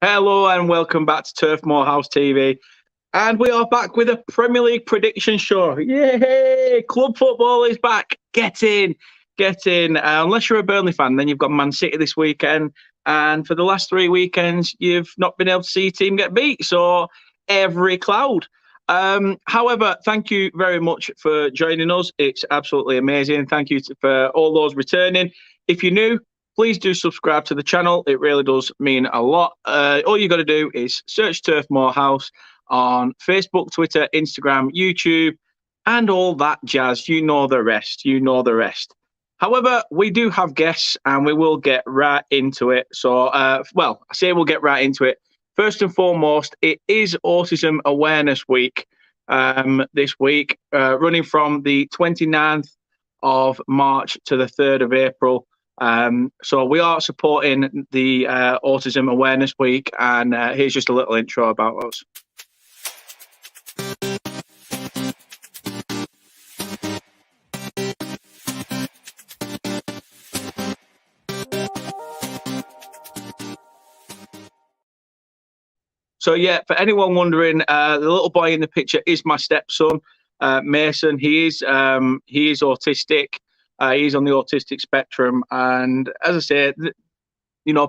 Hello and welcome back to Turf Moorhouse TV. And we are back with a Premier League prediction show. Yay! Club football is back. Get in. Unless you're a Burnley fan, then you've got Man City this weekend. And for the last 3 weekends, you've not been able to see your team get beat. So every cloud. However, thank you very much for joining us. It's absolutely amazing. Thank you for all those returning. If you're new, please do subscribe to the channel. It really does mean a lot. All you got to do is search Turf Moorhouse on Facebook, Twitter, Instagram, YouTube, and all that jazz. You know the rest. However, we do have guests, and we will get right into it. So, I say we'll get right into it. First and foremost, it is Autism Awareness Week this week, running from the 29th of March to the 3rd of April. So we are supporting the Autism Awareness Week, and here's just a little intro about us. So yeah, for anyone wondering, the little boy in the picture is my stepson, Mason. He is autistic. He's on the autistic spectrum, and as I say,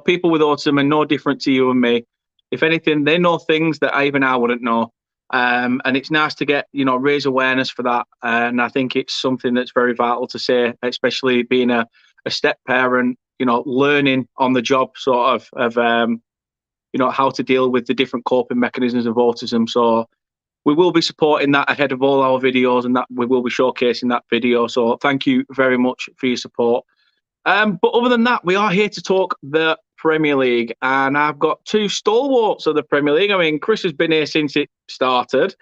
people with autism are no different to you and me. If anything, they know things that I wouldn't know, and it's nice to get raise awareness for that. And I think it's something that's very vital to say, especially being a step parent. Learning on the job, sort of how to deal with the different coping mechanisms of autism. So we will be supporting that ahead of all our videos, and that we will be showcasing that video. So thank you very much for your support. But other than that, we are here to talk the Premier League, and I've got two stalwarts of the Premier League. I mean, Chris has been here since it started.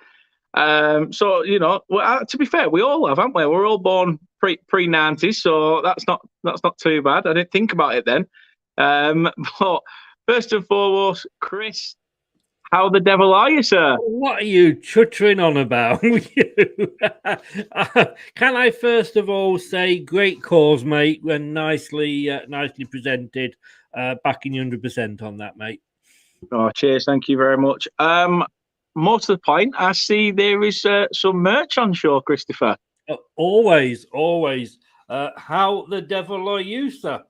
So to be fair, we all have, haven't we? We're all born pre-90s, so that's not too bad. I didn't think about it then. But first and foremost, Chris, how the devil are you, sir? What are you chuttering on about? Can I first of all say, great cause, mate, when nicely presented. Backing you 100% on that, mate. Oh, cheers. Thank you very much. More to the point, I see there is some merch on show, Christopher. Always. How the devil are you, sir?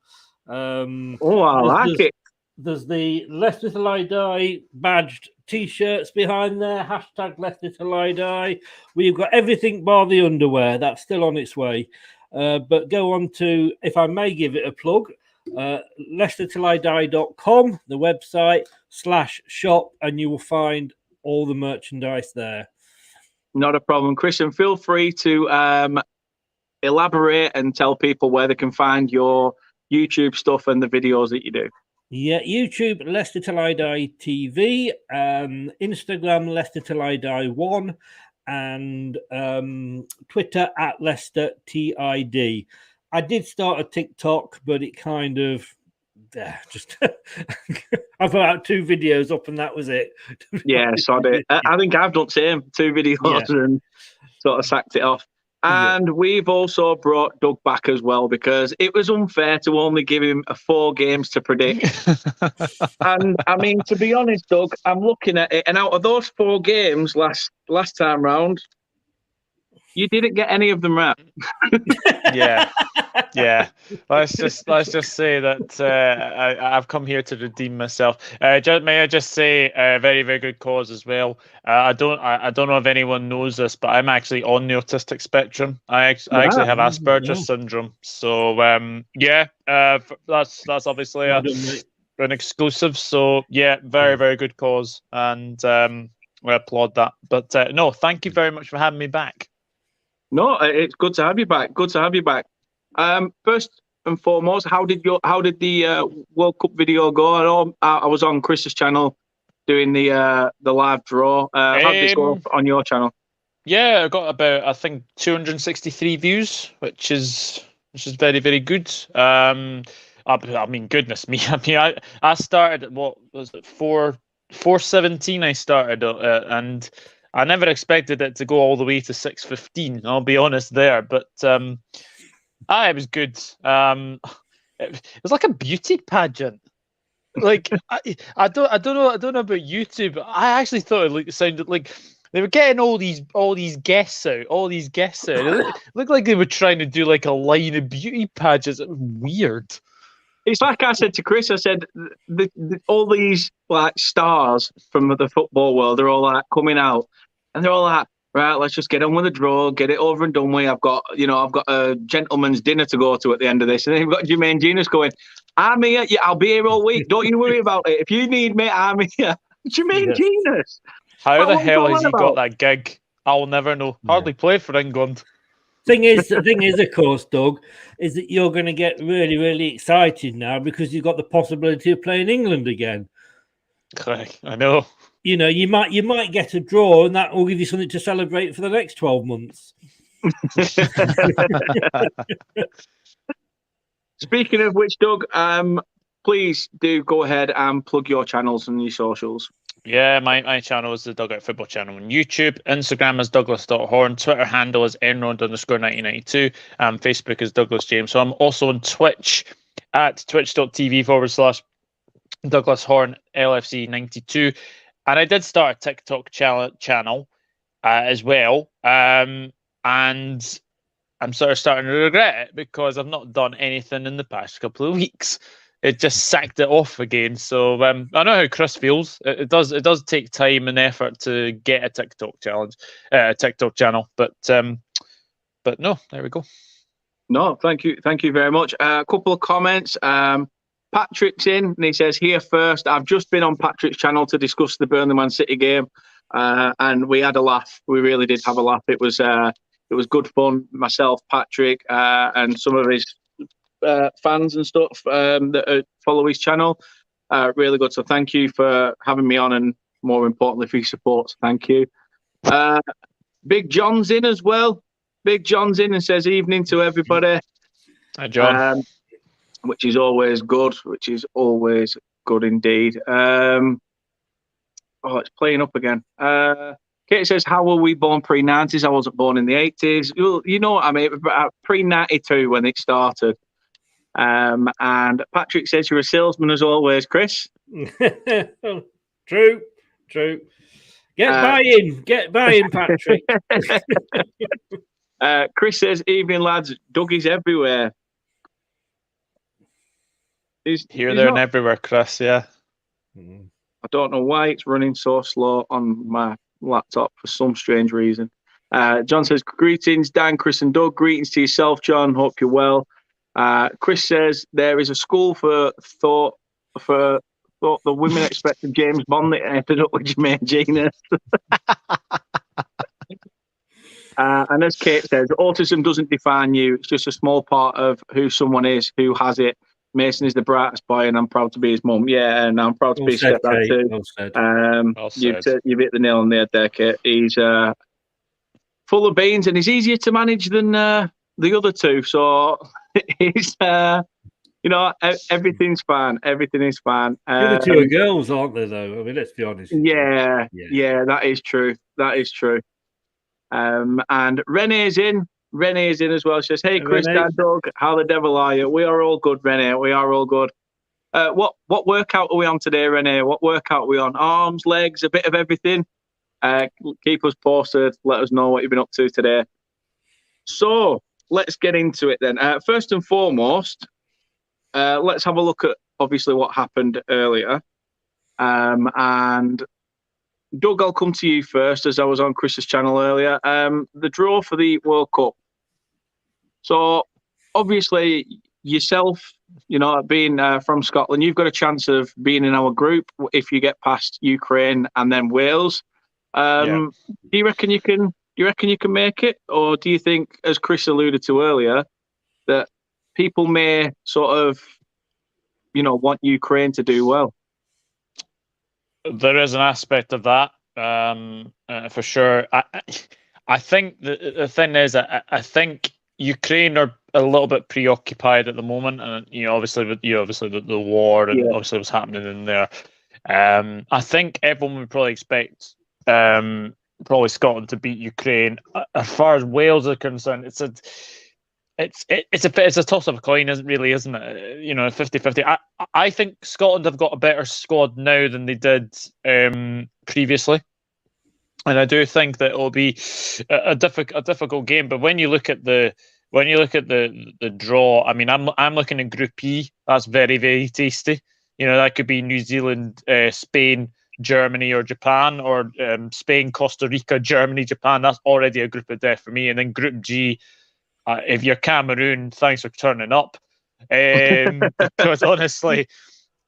I like it. There's the Leicester Till I Die badged T-shirts behind there. Hashtag Leicester Till I Die. We've got everything bar the underwear. That's still on its way. But go on to, if I may give it a plug, LeicesterTillIDie.com, the website /shop, and you will find all the merchandise there. Not a problem, Chris. And feel free to elaborate and tell people where they can find your YouTube stuff and the videos that you do. Yeah, YouTube, Leicester Till I Die TV, Instagram, Leicester Till I Die 1, and Twitter at Leicester TID. I did start a TikTok, but it kind of just I've about 2 videos up, and that was it. Yeah, sorry. I think I've done the same, 2 videos and sort of sacked it off. And we've also brought Doug back as well, because it was unfair to only give him 4 games to predict. And I mean, to be honest, Doug, I'm looking at it, and out of those 4 games last time round, you didn't get any of them right. Yeah. Let's just say that I've come here to redeem myself. May I just say, very, very good cause as well. I don't know if anyone knows this, but I'm actually on the autistic spectrum. I actually have Asperger's syndrome. So that's obviously an exclusive. So yeah, very, very good cause, and we applaud that. But no, thank you very much for having me back. No, it's good to have you back. First and foremost, how did the World Cup video go? I know I was on Chris's channel doing the live draw. How did it go on your channel? Yeah, I got about, I think, 263 views, which is very, very good. I mean, goodness me. I mean, I started at, what was it, 417 I started, and I never expected it to go all the way to 615. I'll be honest there, but it was good. It was like a beauty pageant. Like I don't know about YouTube, but I actually thought it sounded like they were getting all these guests out, It looked like they were trying to do like a line of beauty pageants. It was weird. It's like I said to Chris. I said all these like stars from the football world are all like coming out, and they're all like, right, let's just get on with the draw, get it over and done with. I've got a gentleman's dinner to go to at the end of this, and then you've got Jermaine Genius going, I'm here. Yeah, I'll be here all week. Don't you worry about it. If you need me, I'm here. Jermaine Genius. How the What hell was has he about? got that gig? I'll never know. Hardly played for England. The thing is, of course, Doug, is that you're going to get really, really excited now because you've got the possibility of playing England again. I know. You know, you might get a draw, and that will give you something to celebrate for the next 12 months. Speaking of which, Doug, please do go ahead and plug your channels and your socials. Yeah, my channel is the Dugout Football channel on YouTube. Instagram is Douglas.Horn. Twitter handle is Enrond_1992. Facebook is Douglas James. So I'm also on Twitch at twitch.tv/Douglas Horn LFC92. And I did start a TikTok channel as well. And I'm sort of starting to regret it because I've not done anything in the past couple of weeks. It just sacked it off again. So I know how Chris feels. It does take time and effort to get a TikTok channel. But no, there we go. No, thank you very much. A couple of comments. Patrick's in and he says, here first. I've just been on Patrick's channel to discuss the Burnley Man City game, and we had a laugh. We really did have a laugh. It was good fun. Myself, Patrick, and some of his fans and stuff that follow his channel. Really good. So thank you for having me on, and more importantly for your support. Thank you. Big John's in as well. Big John's in and says evening to everybody. Hi, John. Which is always good. Indeed. It's playing up again. Kate says, how were we born pre-90s? I wasn't born in the 80s. You know what I mean? Pre-92 when it started. And Patrick says you're a salesman as always, Chris. True. Get buy-in, Patrick. Chris says, evening lads, Dougie's everywhere. He's there, and everywhere, Chris, yeah. I don't know why it's running so slow on my laptop for some strange reason. John says, greetings, Dan, Chris and Doug. Greetings to yourself, John. Hope you're well. Chris says, there is a school for thought the women expected James Bond that ended up with Jermaine Genius. And as Kate says, autism doesn't define you. It's just a small part of who someone is, who has it. Mason is the brightest boy, and I'm proud to be his mum. Yeah, and I'm proud to be his stepdad too. You've hit the nail on the head there, Kate. He's full of beans, and he's easier to manage than the other two. So he's, everything's fine. Everything is fine. The other two are girls, aren't they? Though, I mean, let's be honest. Yeah, that is true. And Renee's in. Renee's in as well. She says, hey, Chris, Dan, Doug, how the devil are you? We are all good, Renee. We are all good. What workout are we on today, Renee? What workout are we on? Arms, legs, a bit of everything? Keep us posted. Let us know what you've been up to today. So let's get into it then. First and foremost, let's have a look at, obviously, what happened earlier. And Doug, I'll come to you first, as I was on Chris's channel earlier. The draw for the World Cup. So, obviously, yourself, being from Scotland, you've got a chance of being in our group if you get past Ukraine and then Wales. Do you reckon you can make it, or do you think, as Chris alluded to earlier, that people may sort of, want Ukraine to do well? There is an aspect of that, for sure. I think the thing is, I think Ukraine are a little bit preoccupied at the moment, and obviously with the war and obviously what's happening in there. I think everyone would probably expect probably Scotland to beat Ukraine. As far as Wales are concerned, it's a toss of a coin, isn't really, isn't it? 50-50. I think Scotland have got a better squad now than they did previously, and I do think that it'll be a difficult game. But when you look at the draw, I mean, I'm looking at Group E. That's very, very tasty. That could be New Zealand, Spain, Germany, or Japan, or Spain, Costa Rica, Germany, Japan. That's already a group of death for me. And then Group G. If you're Cameroon, thanks for turning up. Because honestly,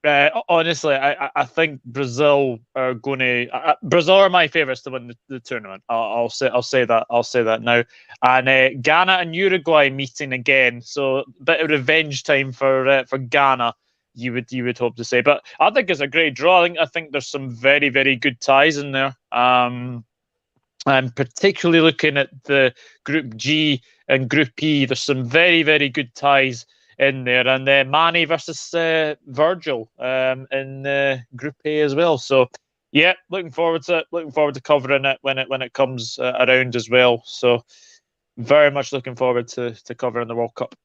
I think Brazil are going to. Brazil are my favourites to win the tournament. I'll say that now. And Ghana and Uruguay meeting again, so a bit of revenge time for Ghana. You would hope to say, but I think it's a great draw. I think there's some very, very good ties in there. I'm particularly looking at the Group G and Group E. There's some very, very good ties in there, and Mane versus Virgil in Group A as well. So, yeah, looking forward to it. Looking forward to covering it when it comes around as well. So, very much looking forward to covering the World Cup.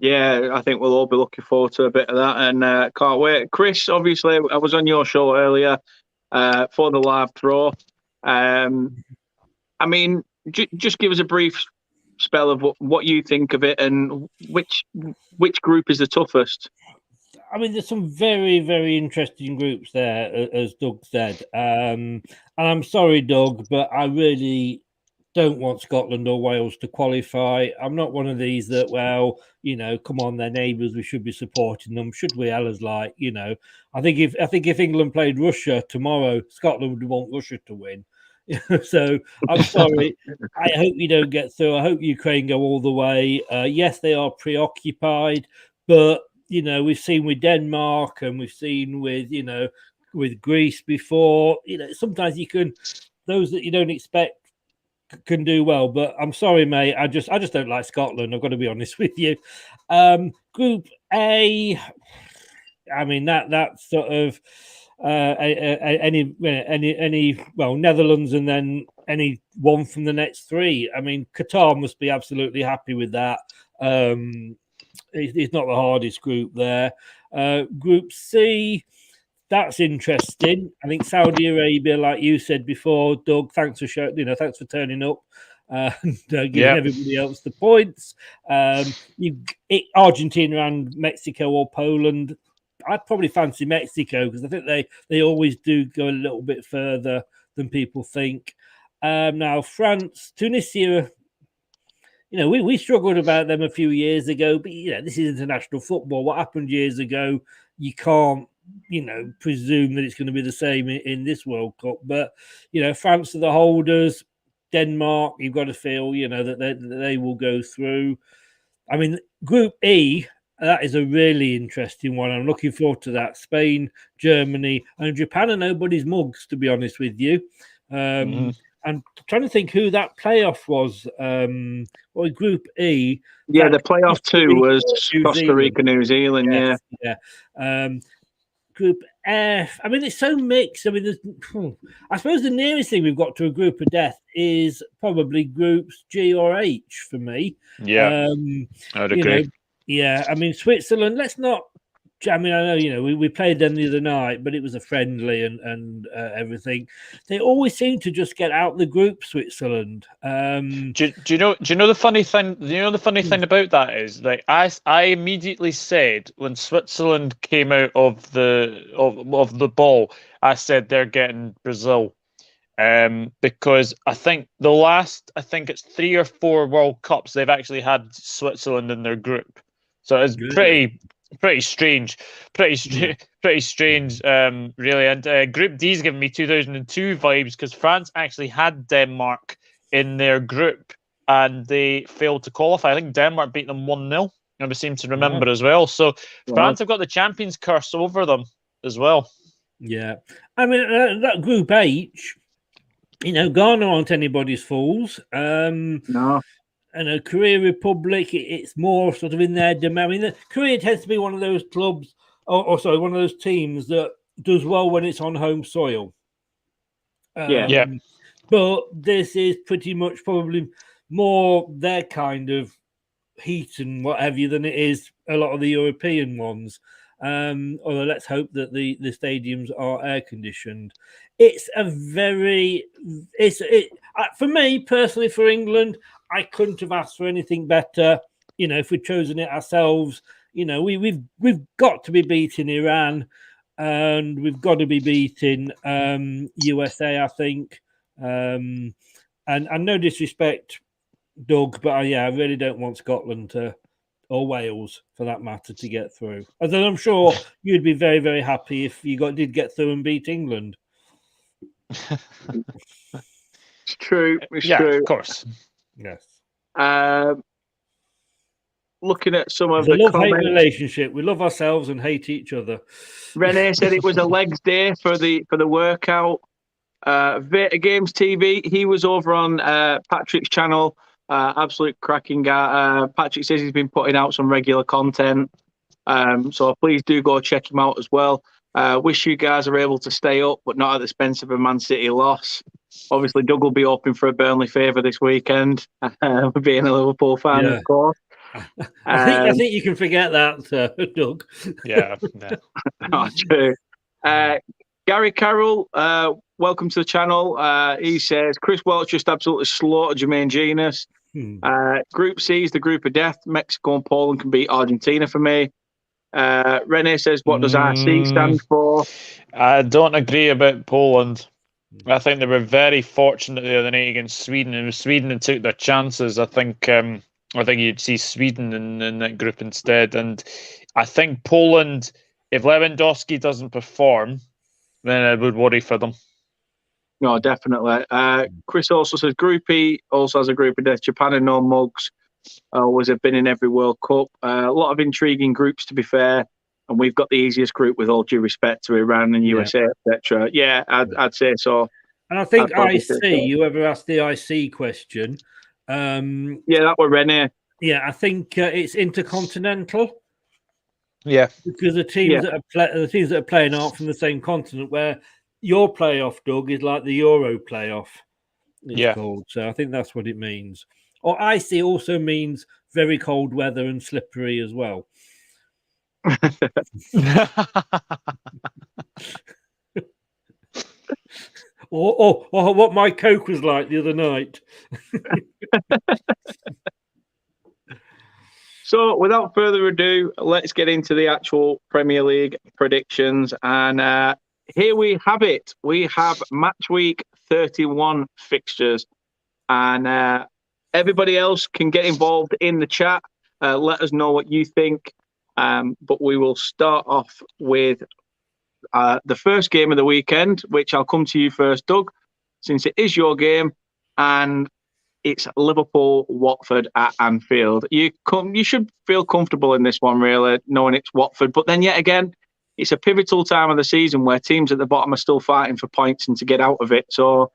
Yeah, I think we'll all be looking forward to a bit of that, and can't wait. Chris, obviously, I was on your show earlier for the live throw. I mean, just give us a brief spell of what you think of it, and which group is the toughest. I mean, there's some very, very interesting groups there, as Doug said. And I'm sorry, Doug, but I really don't want Scotland or Wales to qualify. I'm not one of these that, come on, they're neighbours, we should be supporting them. Should we? Ella's like, I think if England played Russia tomorrow, Scotland would want Russia to win. So I'm sorry. I hope you don't get through. I hope Ukraine go all the way. Yes, they are preoccupied, but we've seen with Denmark and we've seen with Greece before. Sometimes those that you don't expect can do well. But I'm sorry, mate. I just don't like Scotland. I've got to be honest with you. Group A. I mean that's sort of. Netherlands and then any one from the next three. I mean, Qatar must be absolutely happy with that. It's not the hardest group there. Group C, that's interesting. I think Saudi Arabia, like you said before, Doug. Thanks for turning up and giving everybody else the points. Argentina and Mexico or Poland. I'd probably fancy Mexico because I think they always do go a little bit further than people think. Now, France, Tunisia, we struggled about them a few years ago, but, this is international football. What happened years ago, you can't, presume that it's going to be the same in this World Cup. But, France are the holders. Denmark, you've got to feel, that they will go through. I mean, Group E, that is a really interesting one. I'm looking forward to that. Spain, Germany, and Japan are nobody's mugs, to be honest with you. I'm trying to think who that playoff was. Group E. Yeah, the playoff two was Costa Rica, New Zealand. Yes, yeah. Group F. I mean, it's so mixed. I mean, I suppose the nearest thing we've got to a group of death is probably groups G or H for me. Yeah, I'd agree. Yeah, I mean, Switzerland, let's not. I mean, I know, we played them the other night, but it was a friendly and everything. They always seem to just get out the group, Switzerland. Do you know the funny thing? The funny thing about that is, like, I immediately said when Switzerland came out of the ball, I said they're getting Brazil. Because I think it's 3 or 4 World Cups they've actually had Switzerland in their group. So it's pretty strange, really. And Group D's giving me 2002 vibes because France actually had Denmark in their group and they failed to qualify. I think Denmark beat them 1-0. I seem to remember as well. So France have got the champions curse over them as well. Yeah, I mean that Group H. Ghana aren't anybody's fools. No. And Korea Republic, it's more sort of in their domain. I mean, Korea tends to be one of those clubs, one of those teams that does well when it's on home soil. But this is pretty much probably more their kind of heat and what have you than it is a lot of the European ones. Although let's hope that the stadiums are air conditioned. It's for me personally, for England, I couldn't have asked for anything better. If we'd chosen it ourselves, we've got to be beating Iran, and we've got to be beating USA, I think. And no disrespect, Doug, but I really don't want Scotland to, or Wales for that matter, to get through. Although I'm sure you'd be very, very happy if you did get through and beat England. It's true. It's yeah, true. Of course. Yes. Looking at some of the love-hate comments, relationship. We love ourselves and hate each other. Renee said it was a legs day for the workout. Veta Games TV, he was over on Patrick's channel. Absolute cracking guy. Patrick says he's been putting out some regular content. So please do go check him out as well. Wish you guys are able to stay up, but not at the expense of a Man City loss. Obviously, Doug will be hoping for a Burnley favour this weekend, being a Liverpool fan, of course. I think you can forget that, Doug. Yeah. Not true. Gary Carroll, welcome to the channel. He says Chris Welch just absolutely slaughtered Jermaine Genius. Group C is the group of death. Mexico and Poland can beat Argentina for me. Rene says, what does RC stand for? I don't agree about Poland. I think they were very fortunate the other night against Sweden. It was Sweden that took their chances. I think you'd see Sweden in that group instead. And I think Poland, if Lewandowski doesn't perform, then I would worry for them. No, definitely. Chris also says Group E also has a group of death. Japan and no mugs. Always have been in every World Cup. A lot of intriguing groups, to be fair. And we've got the easiest group with all due respect to Iran and USA, etc. Yeah, I'd say so. And I think IC, whoever asked the IC question. Yeah, that were Rene. Yeah, I think it's intercontinental. Yeah, because the teams that are playing aren't from the same continent. Where your playoff, Doug, is like the Euro playoff. It's called. So I think that's what it means. Or icy also means very cold weather and slippery as well. or what my Coke was like the other night. So, without further ado, let's get into the actual Premier League predictions. And here we have it. We have match week 31 fixtures. And everybody else can get involved in the chat. Let us know what you think. But we will start off with the first game of the weekend, which I'll come to you first, Doug, since it is your game. And it's Liverpool-Watford at Anfield. You should feel comfortable in this one, really, knowing it's Watford. But then yet again, it's a pivotal time of the season where teams at the bottom are still fighting for points and to get out of it. So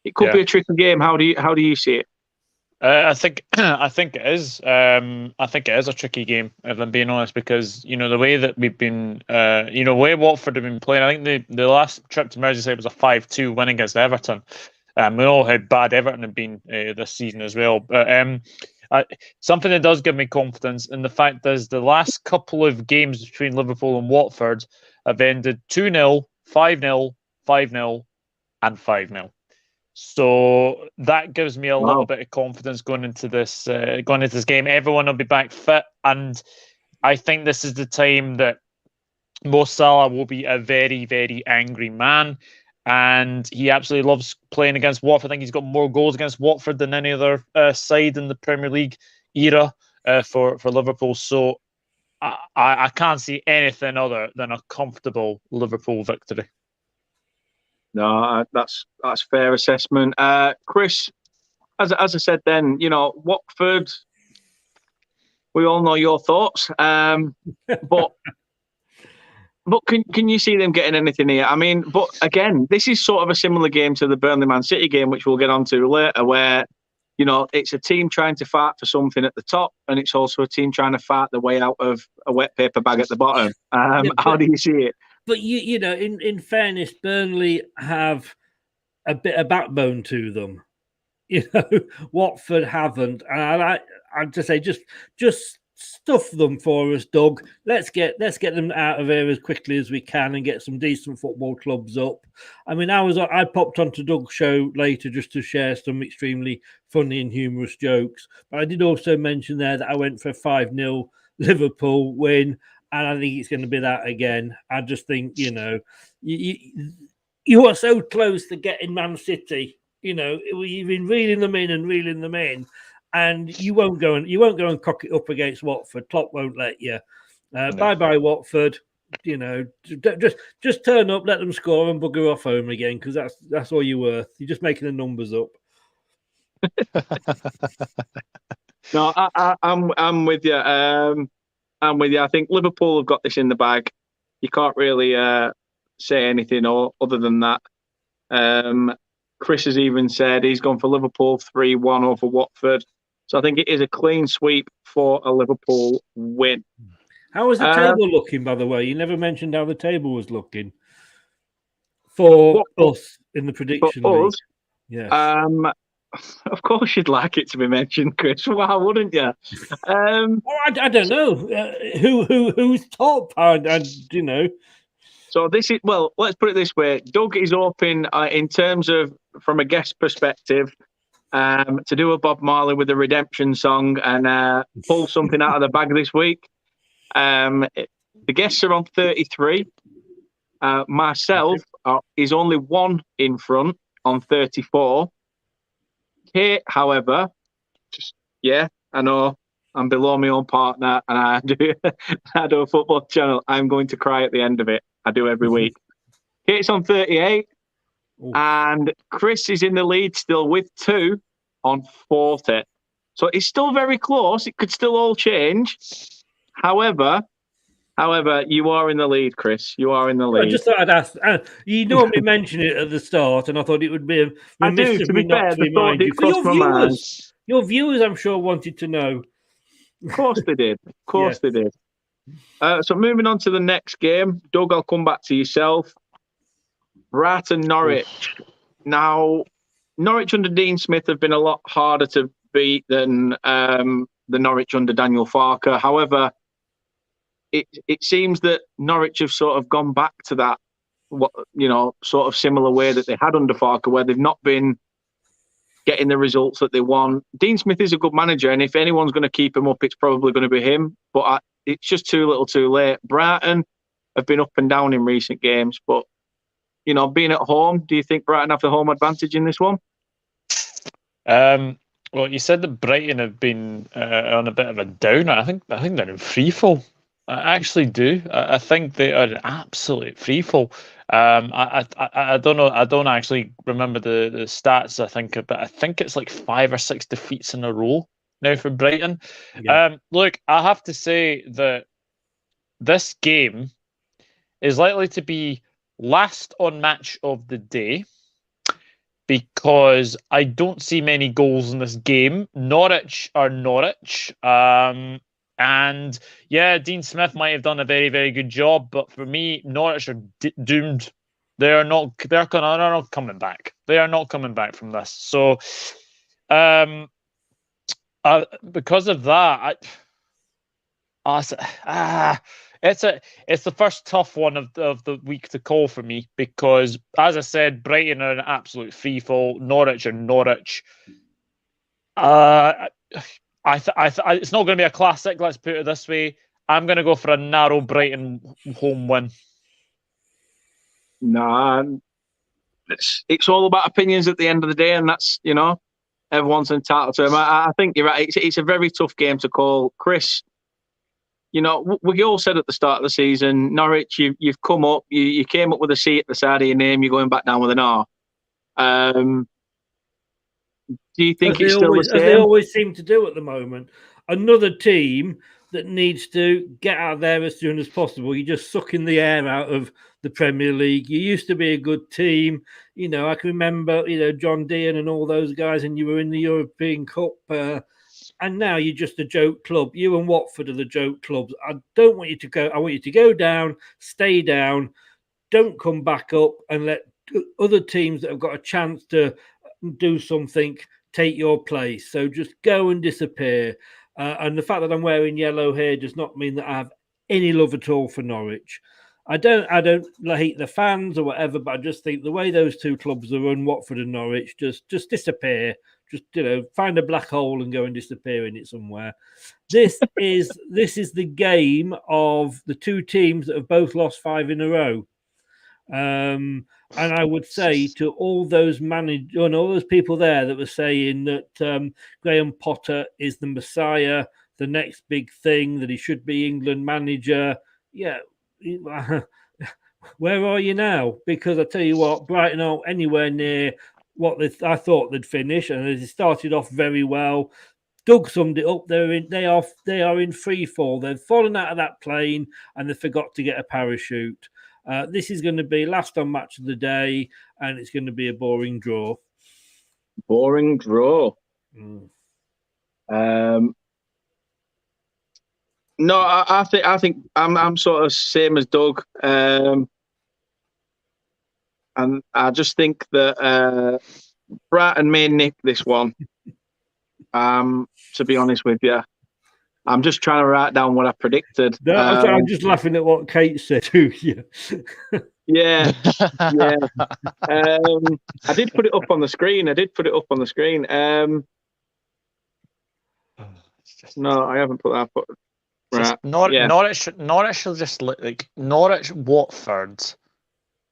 it could be a tricky game. How do you see it? I think it is. I think it is a tricky game, if I'm being honest, because the way that we've been, the way Watford have been playing. I think the last trip to Merseyside was a 5-2 win against Everton. We know how bad Everton have been this season as well. But something that does give me confidence, and the fact is the last couple of games between Liverpool and Watford have ended 2-0, 5-0, 5-0, and 5-0. So that gives me a little bit of confidence going into this game. Everyone will be back fit, and I think this is the time that Mo Salah will be a very, very angry man. And he absolutely loves playing against Watford. I think he's got more goals against Watford than any other side in the Premier League era for Liverpool. So I can't see anything other than a comfortable Liverpool victory. No, that's fair assessment. Chris, as I said then, Watford, we all know your thoughts. But can you see them getting anything here? I mean, but again, this is sort of a similar game to the Burnley Man City game, which we'll get onto later, where, it's a team trying to fight for something at the top, and it's also a team trying to fight their way out of a wet paper bag at the bottom. How do you see it? But, in fairness, Burnley have a bit of backbone to them. Watford haven't. And I'd just say just stuff them for us, Doug. Let's get them out of here as quickly as we can and get some decent football clubs up. I mean, I popped onto Doug's show later just to share some extremely funny and humorous jokes, but I did also mention there that I went for a 5-0 Liverpool win, and I think it's going to be that again. I just think, you are so close to getting Man City. You've been reeling them in, and you won't go and cock it up against Watford. Klopp won't let you. No. Bye, Watford. Just turn up, let them score, and bugger off home again, because that's all you're worth. You're just making the numbers up. No, I'm with you. I'm with you. I think Liverpool have got this in the bag. You can't really say anything other than that. Chris has even said he's gone for Liverpool 3-1 over Watford. So I think it is a clean sweep for a Liverpool win. How was the table looking, by the way? You never mentioned how the table was looking for us in the prediction league. Yes. Of course you'd like it to be mentioned, Chris. Why wouldn't you? I don't know. Who's top? So this is, well, let's put it this way. Doug is open in terms of, from a guest perspective, to do a Bob Marley with a redemption song and pull something out of the bag this week. The guests are on 33. Myself is only one in front on 34. Kate, however, I know I'm below my own partner and I do a football channel. I'm going to cry at the end of it. I do every week. Kate's on 38. Ooh. And Chris is in the lead still with 2 on 40. So it's still very close. It could still all change. However, you are in the lead, Chris. You are in the lead. I just thought I'd ask. You normally mention it at the start, and I thought it would be remiss of me not to remind you. For your viewers, I'm sure, wanted to know. Of course they did. They did. So moving on to the next game. Doug, I'll come back to yourself. Brighton Norwich. Now, Norwich under Dean Smith have been a lot harder to beat than the Norwich under Daniel Farke. However, it seems that Norwich have sort of gone back to that, sort of similar way that they had under Farke, where they've not been getting the results that they want. Dean Smith is a good manager, and if anyone's going to keep him up, it's probably going to be him. But it's just too little too late. Brighton have been up and down in recent games, but, being at home, do you think Brighton have the home advantage in this one? Well, you said that Brighton have been on a bit of a downer. I think they're in freefall. I actually do. I think they are an absolute freefall. I don't know. I don't actually remember the stats. But I think it's like 5 or 6 defeats in a row now for Brighton. Yeah. Look, I have to say that this game is likely to be last on match of the day, because I don't see many goals in this game. Norwich are Norwich. And yeah, Dean Smith might have done a very, very good job, but for me, Norwich are doomed. They're not coming back. They are not coming back from this. So, because of that, it's the first tough one of the week to call for me, because, as I said, Brighton are an absolute freefall. Norwich are Norwich. It's not going to be a classic. Let's put it this way. I'm going to go for a narrow Brighton home win. Nah, it's all about opinions at the end of the day, and that's, everyone's entitled to them. I think you're right. It's a very tough game to call, Chris. We all said at the start of the season, Norwich, you've come up, you came up with a C at the side of your name, you're going back down with an R. Do you think it's still the same? As they always seem to do at the moment. Another team that needs to get out there as soon as possible. You're just sucking the air out of the Premier League. You used to be a good team. I can remember, John Dean and all those guys, and you were in the European Cup. And now you're just a joke club. You and Watford are the joke clubs. I don't want you to go. I want you to go down, stay down, don't come back up, and let other teams that have got a chance to do something take your place. So just go and disappear. And the fact that I'm wearing yellow here does not mean that I have any love at all for Norwich. I don't hate the fans or whatever, but I just think the way those two clubs are run, Watford and Norwich, just disappear. Just find a black hole and go and disappear in it somewhere. This is the game of the two teams that have both lost 5 in a row. And I would say to all those managers and all those people there that were saying that Graham Potter is the Messiah, the next big thing, that he should be England manager. Yeah, where are you now? Because I tell you what, Brighton aren't anywhere near what I thought they'd finish, and they started off very well. Doug summed it up. They are in free fall. They've fallen out of that plane and they forgot to get a parachute. This is going to be last on match of the day, and it's going to be a boring draw. Boring draw. No, I think I'm sort of same as Doug, and I just think that Brighton may nick this one. To be honest with you, I'm just trying to write down what I predicted. No, I'm just laughing at what Kate said to you. Yeah. I did put it up on the screen. No, I haven't put that. Right. Norwich will just look like Norwich, Watford.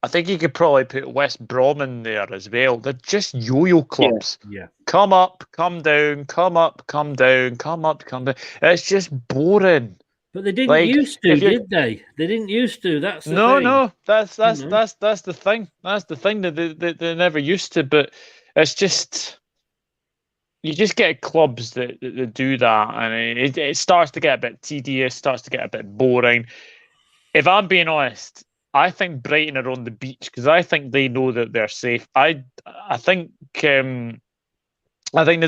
I think you could probably put West Brom in there as well. They're just yo-yo clubs. Yeah. Come up, come down, come up, come down, come up, come down. It's just boring. But they didn't used to, did they? They didn't used to. That's the thing. No. That's the thing. That's the thing that they never used to. But it's just you just get clubs that do that, and it starts to get a bit tedious, starts to get a bit boring. If I'm being honest, I think Brighton are on the beach because I think they know that they're safe. I think they've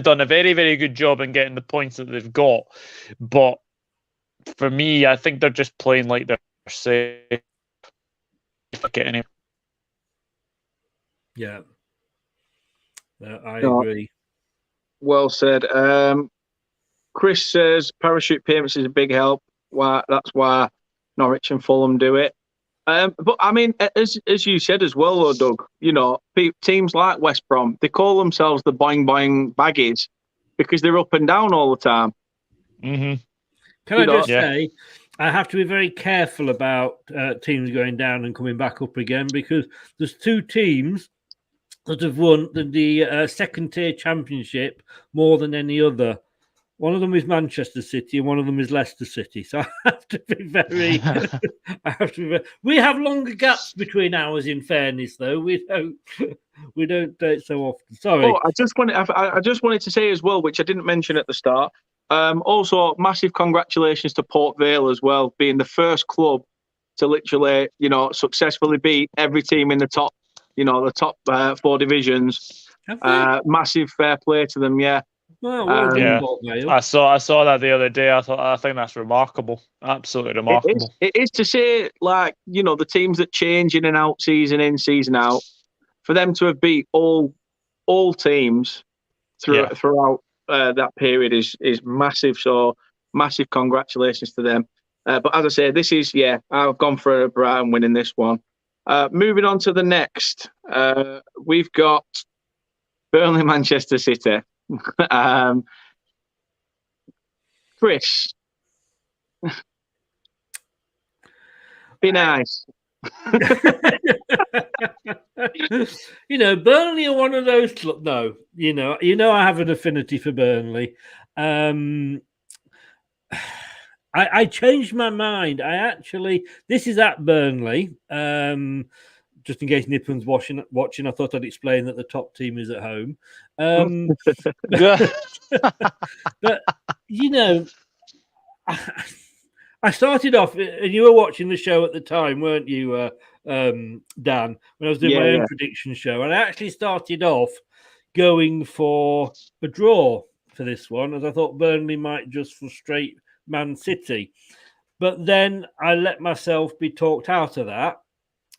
done a very, very good job in getting the points that they've got. But for me, I think they're just playing like they're safe. If I get any. Yeah. I agree. Well said. Chris says parachute payments is a big help. That's why Norwich and Fulham do it. But I mean, as you said as well, though, Doug, you know, teams like West Brom, they call themselves the boing boing baggies because they're up and down all the time. Mm-hmm. Can I just say, I have to be very careful about teams going down and coming back up again because there's two teams that have won the second tier championship more than any other. One of them is Manchester City and one of them is Leicester City. So I have to be very. We have longer gaps between ours. In fairness, though, we don't do it so often. Sorry. Oh, I just wanted to say as well, which I didn't mention at the start. Also, massive congratulations to Port Vale as well, being the first club to literally, successfully beat every team in the top, the top 4 divisions. Massive fair play to them, yeah. Well, I saw that the other day. I think that's remarkable. Absolutely remarkable. It is to say, like, the teams that change in and out, season in, season out, for them to have beat all teams throughout that period is massive. So massive congratulations to them. But as I say, this is I've gone for Brighton winning this one. Moving on to the next, we've got Burnley, Manchester City. Chris, be nice. Burnley are one of those clubs. No, I have an affinity for Burnley. I changed my mind. This is at Burnley. Just in case Nippon's watching, I thought I'd explain that the top team is at home. But I started off, and you were watching the show at the time, weren't you, Dan? When I was doing my own prediction show, and I actually started off going for a draw for this one, as I thought Burnley might just frustrate Man City. But then I let myself be talked out of that.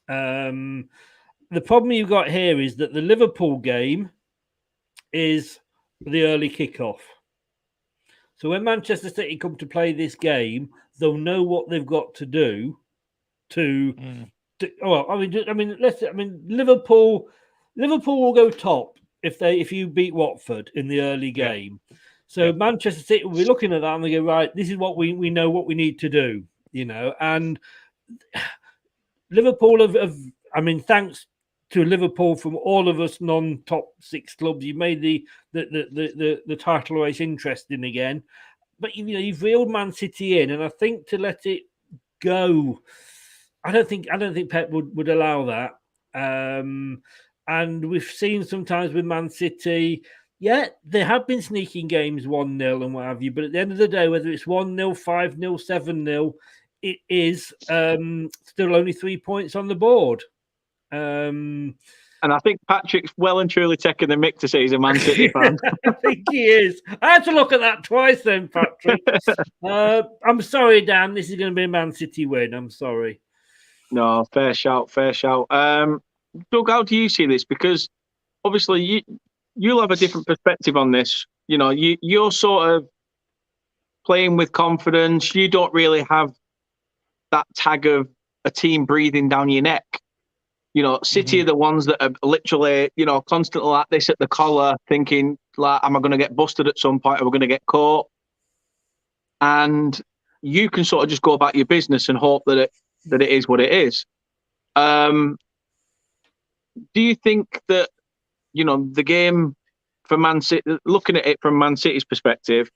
The problem you've got here is that the Liverpool game is the early kickoff. So when Manchester City come to play this game, they'll know what they've got to do to. Liverpool will go top if you beat Watford in the early game. Yeah. So Manchester City will be looking at that and they go, right, this is what we know what we need to do, and Liverpool have thanks to Liverpool from all of us non-top 6 clubs, you made the title race interesting again. But you've reeled Man City in, and I think to let it go, I don't think Pep would allow that. And we've seen sometimes with Man City, they have been sneaking games 1-0 and what have you. But at the end of the day, whether it's 1-0, 5-0, 7-0, it is still only 3 points on the board. And I think Patrick's well and truly taking the mick to say he's a Man City fan. I think he is. I had to look at that twice then, Patrick. I'm sorry, Dan. This is going to be a Man City win. I'm sorry. No, fair shout. Doug, how do you see this? Because obviously you'll have a different perspective on this. You're sort of playing with confidence. You don't really have that tag of a team breathing down your neck. City are the ones that are literally, constantly like this at the collar, thinking, like, am I going to get busted at some point? Are we going to get caught? And you can sort of just go about your business and hope that it is what it is. Do you think that, the game for Man City, looking at it from Man City's perspective,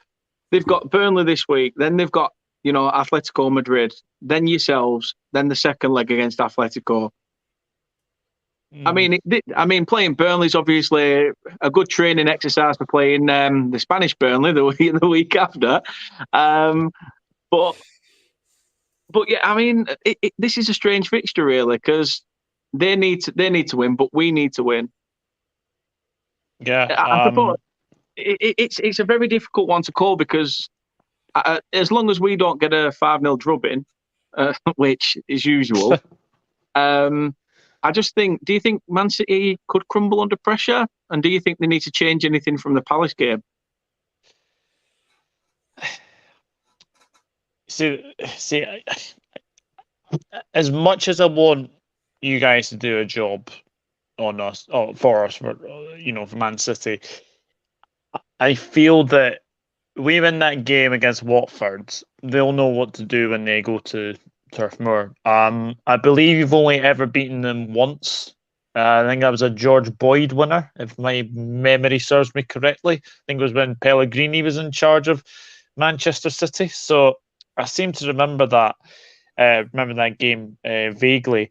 they've got Burnley this week, then they've got, Atletico Madrid, then yourselves, then the second leg against Atletico. Playing Burnley's obviously a good training exercise for playing the Spanish Burnley the week after. But yeah, this is a strange fixture really, because they need to win, but we need to win. Yeah, I suppose it's a very difficult one to call, because as long as we don't get a 5-0 drubbing, which is usual. I just think, do you think Man City could crumble under pressure? And do you think they need to change anything from the Palace game? See, as much as I want you guys to do a job on us, for Man City, I feel that we win that game against Watford, they'll know what to do when they go to Turf Moor. I believe you've only ever beaten them once. I think that was a George Boyd winner, if my memory serves me correctly. I think it was when Pellegrini was in charge of Manchester City. So I seem to remember that. Remember that game vaguely.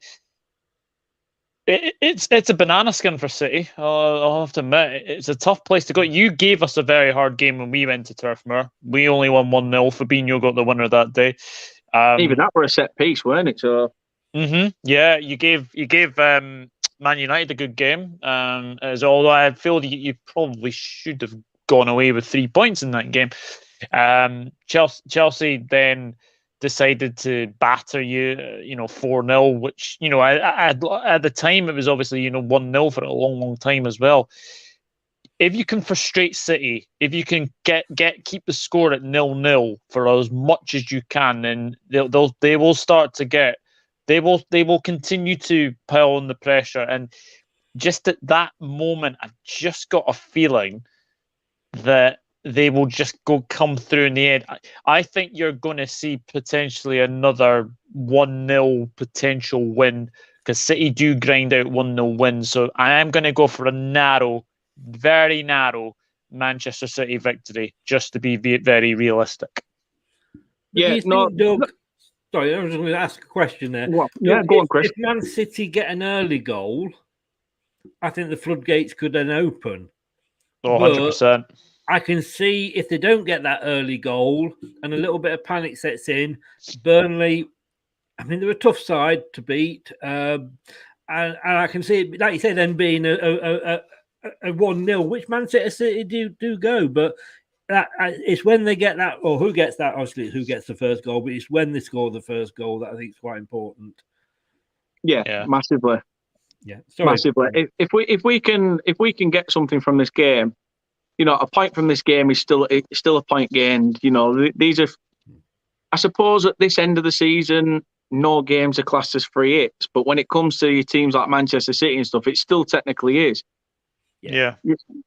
It's a banana skin for City. I'll have to admit, it's a tough place to go. You gave us a very hard game when we went to Turf Moor. We only won 1-0. Fabinho got the winner that day. Even that were a set piece, weren't it? So, yeah, you gave Man United a good game. Although I feel that you probably should have gone away with 3 points in that game. Chelsea then decided to batter you, 4-0, which at the time it was obviously 1-0 for a long time as well. If you can frustrate City, if you can keep the score at 0-0 for as much as you can, then they will start to get, they will continue to pile on the pressure. And just at that moment, I've just got a feeling that they will just come through in the end. I think you're going to see potentially another 1-0 potential win, because City do grind out 1-0 wins. So I am going to go for a very narrow Manchester City victory, just to be very realistic. Yeah, Doug, sorry, I was going to ask a question there. Well, yeah, go on, Chris. If Man City get an early goal, I think the floodgates could then open. 100%. I can see if they don't get that early goal and a little bit of panic sets in, Burnley, they're a tough side to beat. And I can see it, like you say, then being a 1-0, which Man City do go. But it's when they get that, or who gets that, obviously who gets the first goal, but it's when they score the first goal that I think is quite important. Yeah. Massively. Yeah, sorry. Massively. If we can get something from this game, a point from this game is still a point gained. These are, I suppose, at this end of the season, no games are classed as free hits. But when it comes to your teams like Manchester City and stuff, it still technically is. Yeah.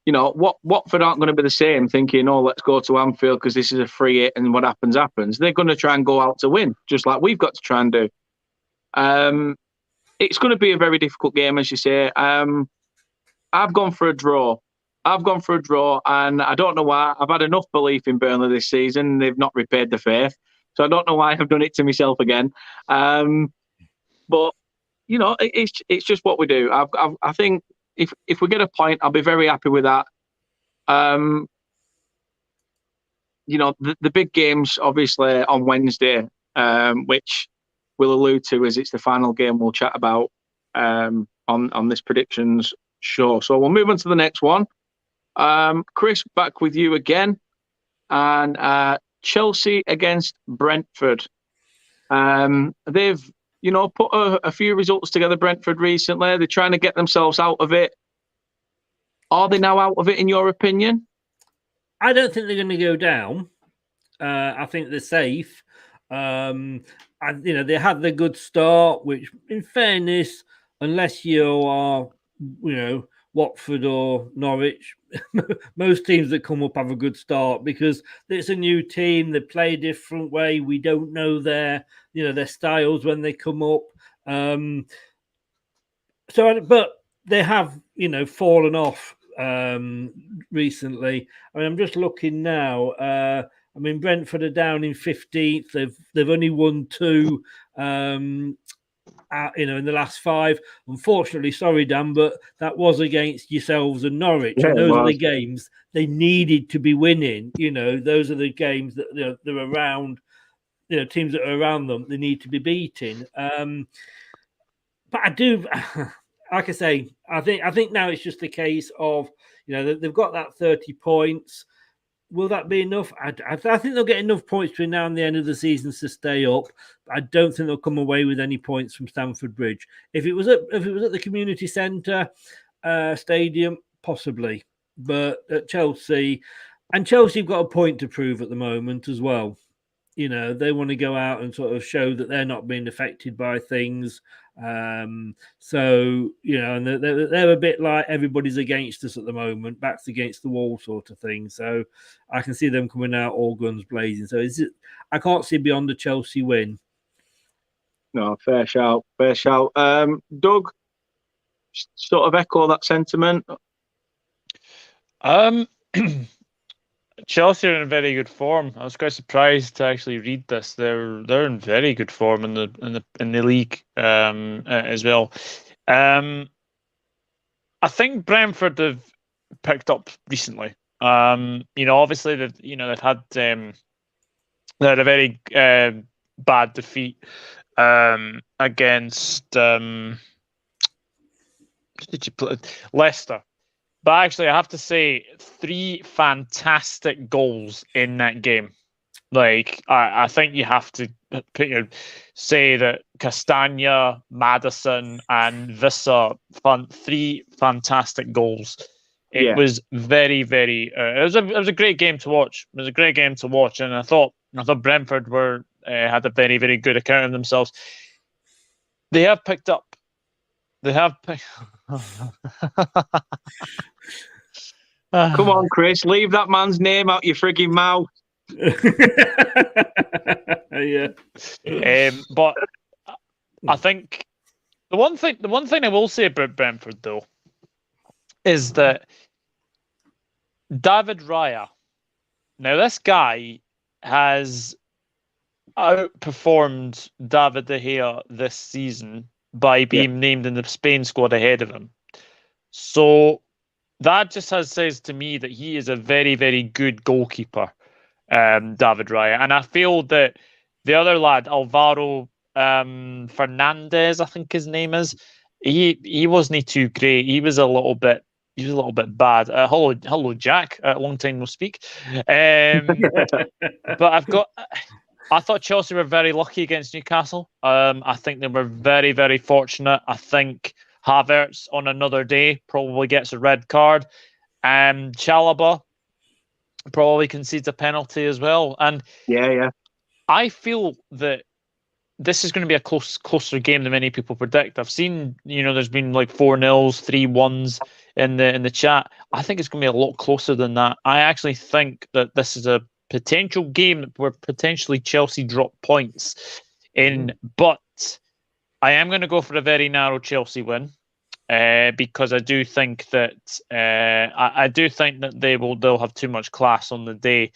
Watford aren't going to be the same, thinking, "Oh, let's go to Anfield because this is a free hit, and what happens happens." They're going to try and go out to win, just like we've got to try and do. It's going to be a very difficult game, as you say. I've gone for a draw. And I don't know why. I've had enough belief in Burnley this season. They've not repaid the faith. So I don't know why I've done it to myself again. But, it's just what we do. I think if we get a point, I'll be very happy with that. The big games, obviously, on Wednesday, which we'll allude to as it's the final game we'll chat about on this predictions show. So we'll move on to the next one. Chris, back with you again. And Chelsea against Brentford. They've, put a few results together, Brentford, recently. They're trying to get themselves out of it. Are they now out of it, in your opinion? I don't think they're going to go down. I think they're safe. And, they had the good start, which, in fairness, unless you are, Watford or Norwich, most teams that come up have a good start because it's a new team. They play a different way. We don't know their styles when they come up. But they have, fallen off recently. I mean, I'm just looking now. Brentford are down in 15th. They've only won 2. In the last 5. Unfortunately, sorry, Dan, but that was against yourselves and Norwich. Yeah, and those are the games they needed to be winning. Those are the games that they're around, teams that are around them, they need to be beating. But I do, like I say, I think now it's just a case of, they've got that 30 points. Will that be enough? I think they'll get enough points between now and the end of the season to stay up. I don't think they'll come away with any points from Stamford Bridge. If it was at the community centre stadium, possibly. But at Chelsea have got a point to prove at the moment as well. They want to go out and sort of show that they're not being affected by things. And they're a bit like everybody's against us at the moment, backs against the wall sort of thing. So I can see them coming out all guns blazing. So I can't see beyond the Chelsea win. No, fair shout. Doug, sort of echo that sentiment. Chelsea are in very good form. I was quite surprised to actually read this. They're in very good form in the league as well. I think Brentford have picked up recently. Obviously they've had they had a very bad defeat against Leicester. But actually, I have to say, 3 fantastic goals in that game. Like, I think you have to say that Castagna, Maddison, and Visser, 3 fantastic goals. It was very, very. It was a great game to watch. It was a great game to watch, and I thought Brentford had a very, very good account of themselves. They have picked up. Come on, Chris, leave that man's name out your frigging mouth. Yeah. But I think the one thing I will say about Brentford though is that David Raya. Now this guy has outperformed David De Gea this season by being named in the Spain squad ahead of him. So that just says to me that he is a very, very good goalkeeper, David Raya. And I feel that the other lad, Alvaro Fernandez, I think his name is, he wasn't too great. He was a little bit bad. Hello, Jack. Long time no speak. But I thought Chelsea were very lucky against Newcastle. I think they were very, very fortunate. I think Havertz on another day probably gets a red card. Chalobah, probably concedes a penalty as well. And Yeah. I feel that this is going to be a closer game than many people predict. I've seen, there's been like 4-0s, 3-1s in the chat. I think it's going to be a lot closer than that. I actually think that this is a potential game where potentially Chelsea drop points in, but I am going to go for a very narrow Chelsea win. Because I do think that they'll have too much class on the day,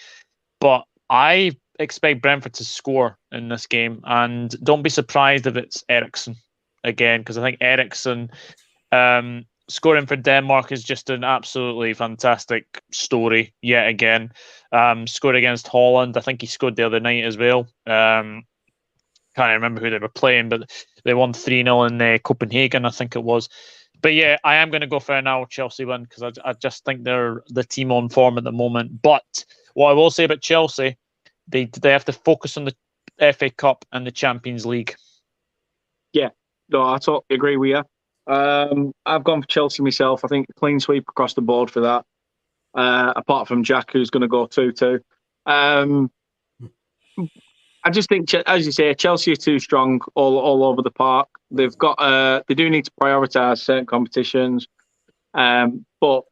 but I expect Brentford to score in this game, and don't be surprised if it's Eriksen again, because I think Eriksen scoring for Denmark is just an absolutely fantastic story yet again. Scored against Holland. I think he scored the other night as well. Can't remember who they were playing, but they won 3-0 in Copenhagen, I think it was. But yeah, I am going to go for an hour Chelsea win because I just think they're the team on form at the moment. But what I will say about Chelsea, they have to focus on the FA Cup and the Champions League. Yeah, no, I totally agree with you. I've gone for Chelsea myself. I think a clean sweep across the board for that. Apart from Jack, who's going to go 2-2. I just think, as you say, Chelsea are too strong all over the park. They've got they do need to prioritise certain competitions, but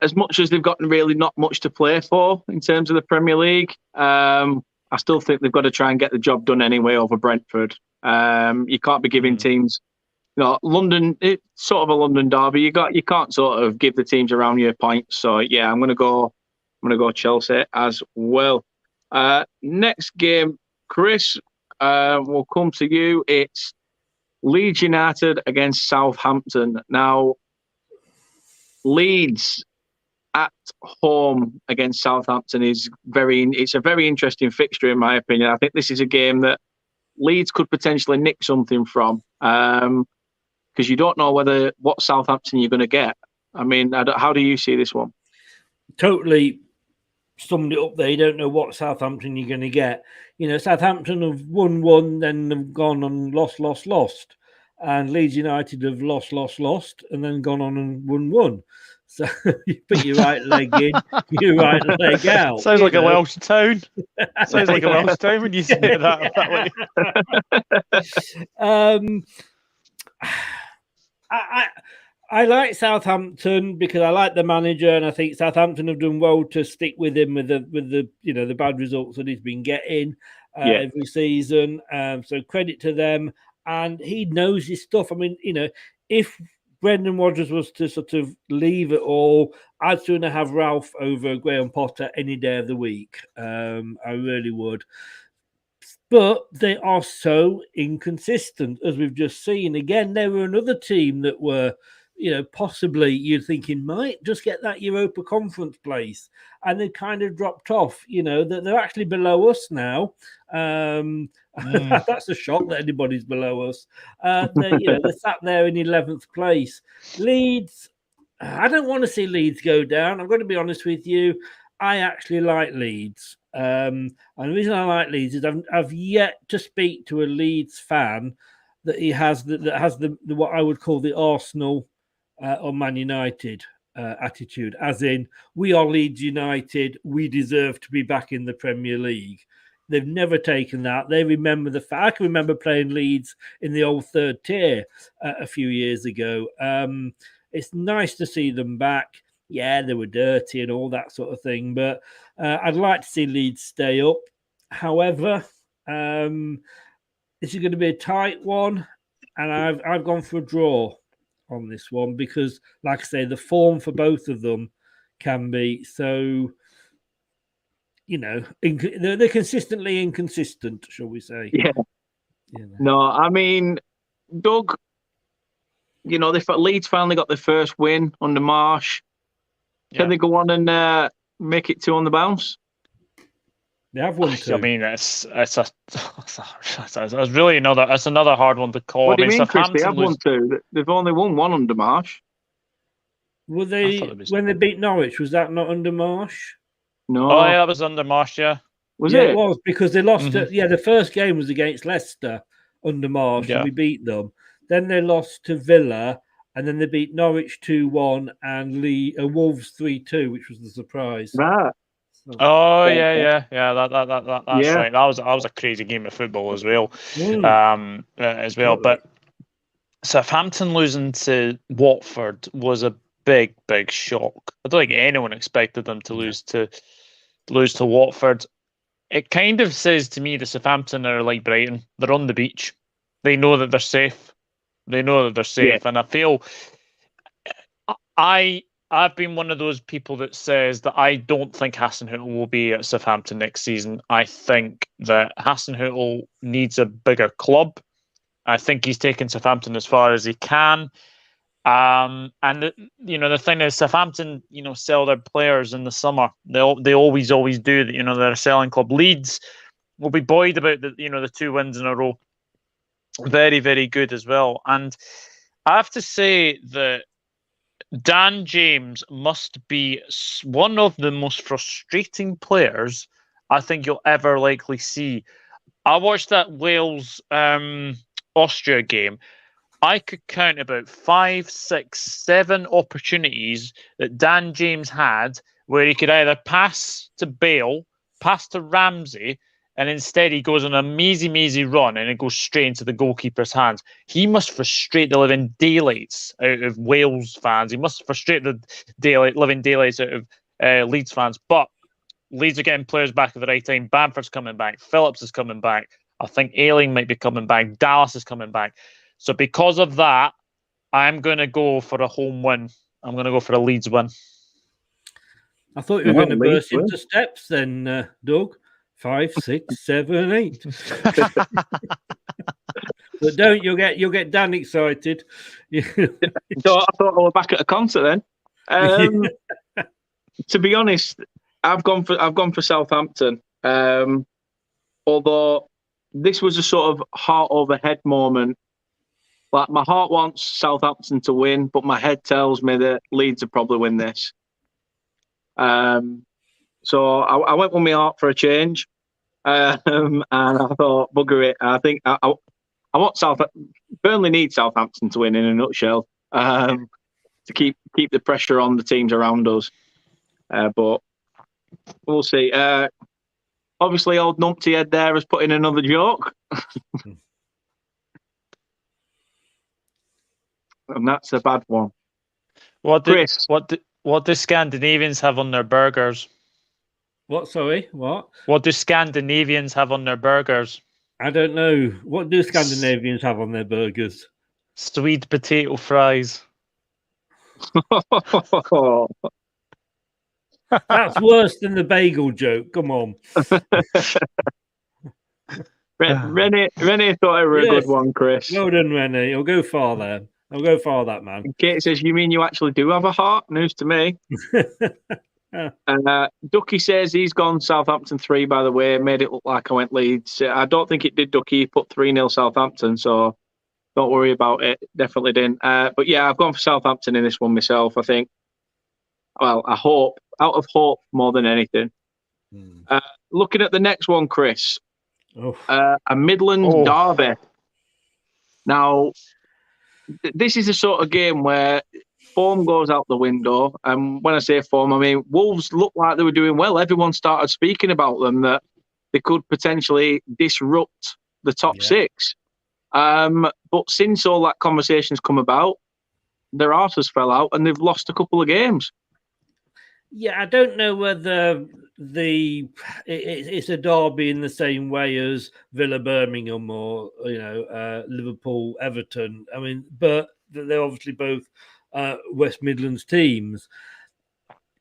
as much as they've got really not much to play for in terms of the Premier League, I still think they've got to try and get the job done anyway over Brentford. You can't be giving teams, London. It's sort of a London derby. You can't sort of give the teams around you points. So yeah, I'm gonna go Chelsea as well. Next game, Chris, we'll come to you. It's Leeds United against Southampton. Now, Leeds at home against Southampton it's a very interesting fixture in my opinion. I think this is a game that Leeds could potentially nick something from, because you don't know what Southampton you're going to get. I mean, how do you see this one? Totally summed it up there. You don't know what Southampton you're going to get. Southampton have won one, then have gone on lost, and Leeds United have lost, and then gone on and won one. So you put your right leg in, your right leg out. Sounds like a Welsh town. Sounds like a Welsh town when you say it that way. I like Southampton because I like the manager, and I think Southampton have done well to stick with him with the the bad results that he's been getting every season. So credit to them, and he knows his stuff. I mean, if Brendan Rodgers was to sort of leave it all, I'd sooner have Ralph over Graham Potter any day of the week. I really would. But they are so inconsistent, as we've just seen. Again, they were another team that were, possibly you're thinking might just get that Europa Conference place, and they kind of dropped off. That they're actually below us now. That's a shock that anybody's below us. They're sat there in 11th place. Leeds, I don't want to see Leeds go down. I'm going to be honest with you. I actually like Leeds. And the reason I like Leeds is I've yet to speak to a Leeds fan that has the what I would call the Arsenal or Man United attitude, as in we are Leeds United, we deserve to be back in the Premier League. They've never taken that. They remember the fact. I can remember playing Leeds in the old third tier a few years ago. It's nice to see them back. Yeah, they were dirty and all that sort of thing, but I'd like to see Leeds stay up. However, this is going to be a tight one, and I've gone for a draw on this one because, like I say, the form for both of them can be so, they're consistently inconsistent, shall we say? Yeah. No, I mean, Doug, Leeds finally got their first win under Marsh. Can they go on and make it 2 on the bounce? They have won 2. I mean, it's really another hard one to call. What do you mean, Chris? They have won 2. They've only won 1 under Marsh. Were they when they beat Norwich? Was that not under Marsh? No. Oh yeah, that was under Marsh. Yeah. Was it? It was because they lost. The first game was against Leicester under Marsh, and we beat them. Then they lost to Villa, and then they beat Norwich 2-1 and Wolves 3-2, which was the surprise. Right. Oh yeah. That's Yeah. right. That was a crazy game of football as well. Totally. But Southampton losing to Watford was a big shock. I don't think anyone expected them to lose to Watford. It kind of says to me that Southampton are like Brighton. They're on the beach. They know that they're safe. And I feel I've been one of those people that says that I don't think Hasenhüttl will be at Southampton next season. I think that Hasenhüttl needs a bigger club. I think he's taken Southampton as far as he can. And the thing is, Southampton, sell their players in the summer. They always do. They're a selling club. Leeds will be buoyed about the 2 wins in a row. Very, very good as well. And I have to say that Dan James must be one of the most frustrating players I think you'll ever likely see. I watched that Wales Austria game. I could count about 5, 6, 7 opportunities that Dan James had where he could either pass to Bale, pass to Ramsey, and instead he goes on a mazy run and it goes straight into the goalkeeper's hands. He must frustrate the living daylights out of Wales fans. He must frustrate the living daylights out of Leeds fans. But Leeds are getting players back at the right time. Bamford's coming back. Phillips is coming back. I think Ayling might be coming back. Dallas is coming back. So because of that, I'm going to go for a home win. I'm going to go for a Leeds win. I thought you were going to burst into steps then, Doug. 5, 6, 7, 8. But don't you'll get Dan excited. So I thought I was back at a concert then. To be honest, I've gone for Southampton. Although this was a sort of heart over head moment. Like my heart wants Southampton to win, but my head tells me that Leeds will probably win this. So I went with my heart for a change, and I thought, bugger it. I think I want Burnley needs Southampton to win in a nutshell, to keep the pressure on the teams around us. But we'll see. Obviously, old Numpty Head there has put in another joke. And that's a bad one. What do Scandinavians have on their burgers? What? Sorry, what? What do Scandinavians have on their burgers? I don't know. What do Scandinavians have on their burgers? Sweet potato fries. That's worse than the bagel joke. Come on. Rennie thought it were a good one, Chris. Well done, Rennie. You'll go far there. I'll go far, that man. Kate says, "You mean you actually do have a heart?" News to me. Ducky says he's gone Southampton 3, by the way. Made it look like I went Leeds. I don't think it did, Ducky. He put 3-0 Southampton, so don't worry about it. Definitely didn't. But yeah, I've gone for Southampton in this one myself, I think. Well, I hope. Out of hope more than anything. Looking at the next one, Chris. A Midlands derby. Now, this is a sort of game where form goes out the window. And when I say form, I mean Wolves looked like they were doing well. Everyone started speaking about them, that they could potentially disrupt the top 6. But since all that conversation's come about, their arses fell out and they've lost a couple of games. Yeah, I don't know whether it's a derby in the same way as Villa Birmingham or Liverpool Everton. I mean, but they're obviously both West Midlands teams.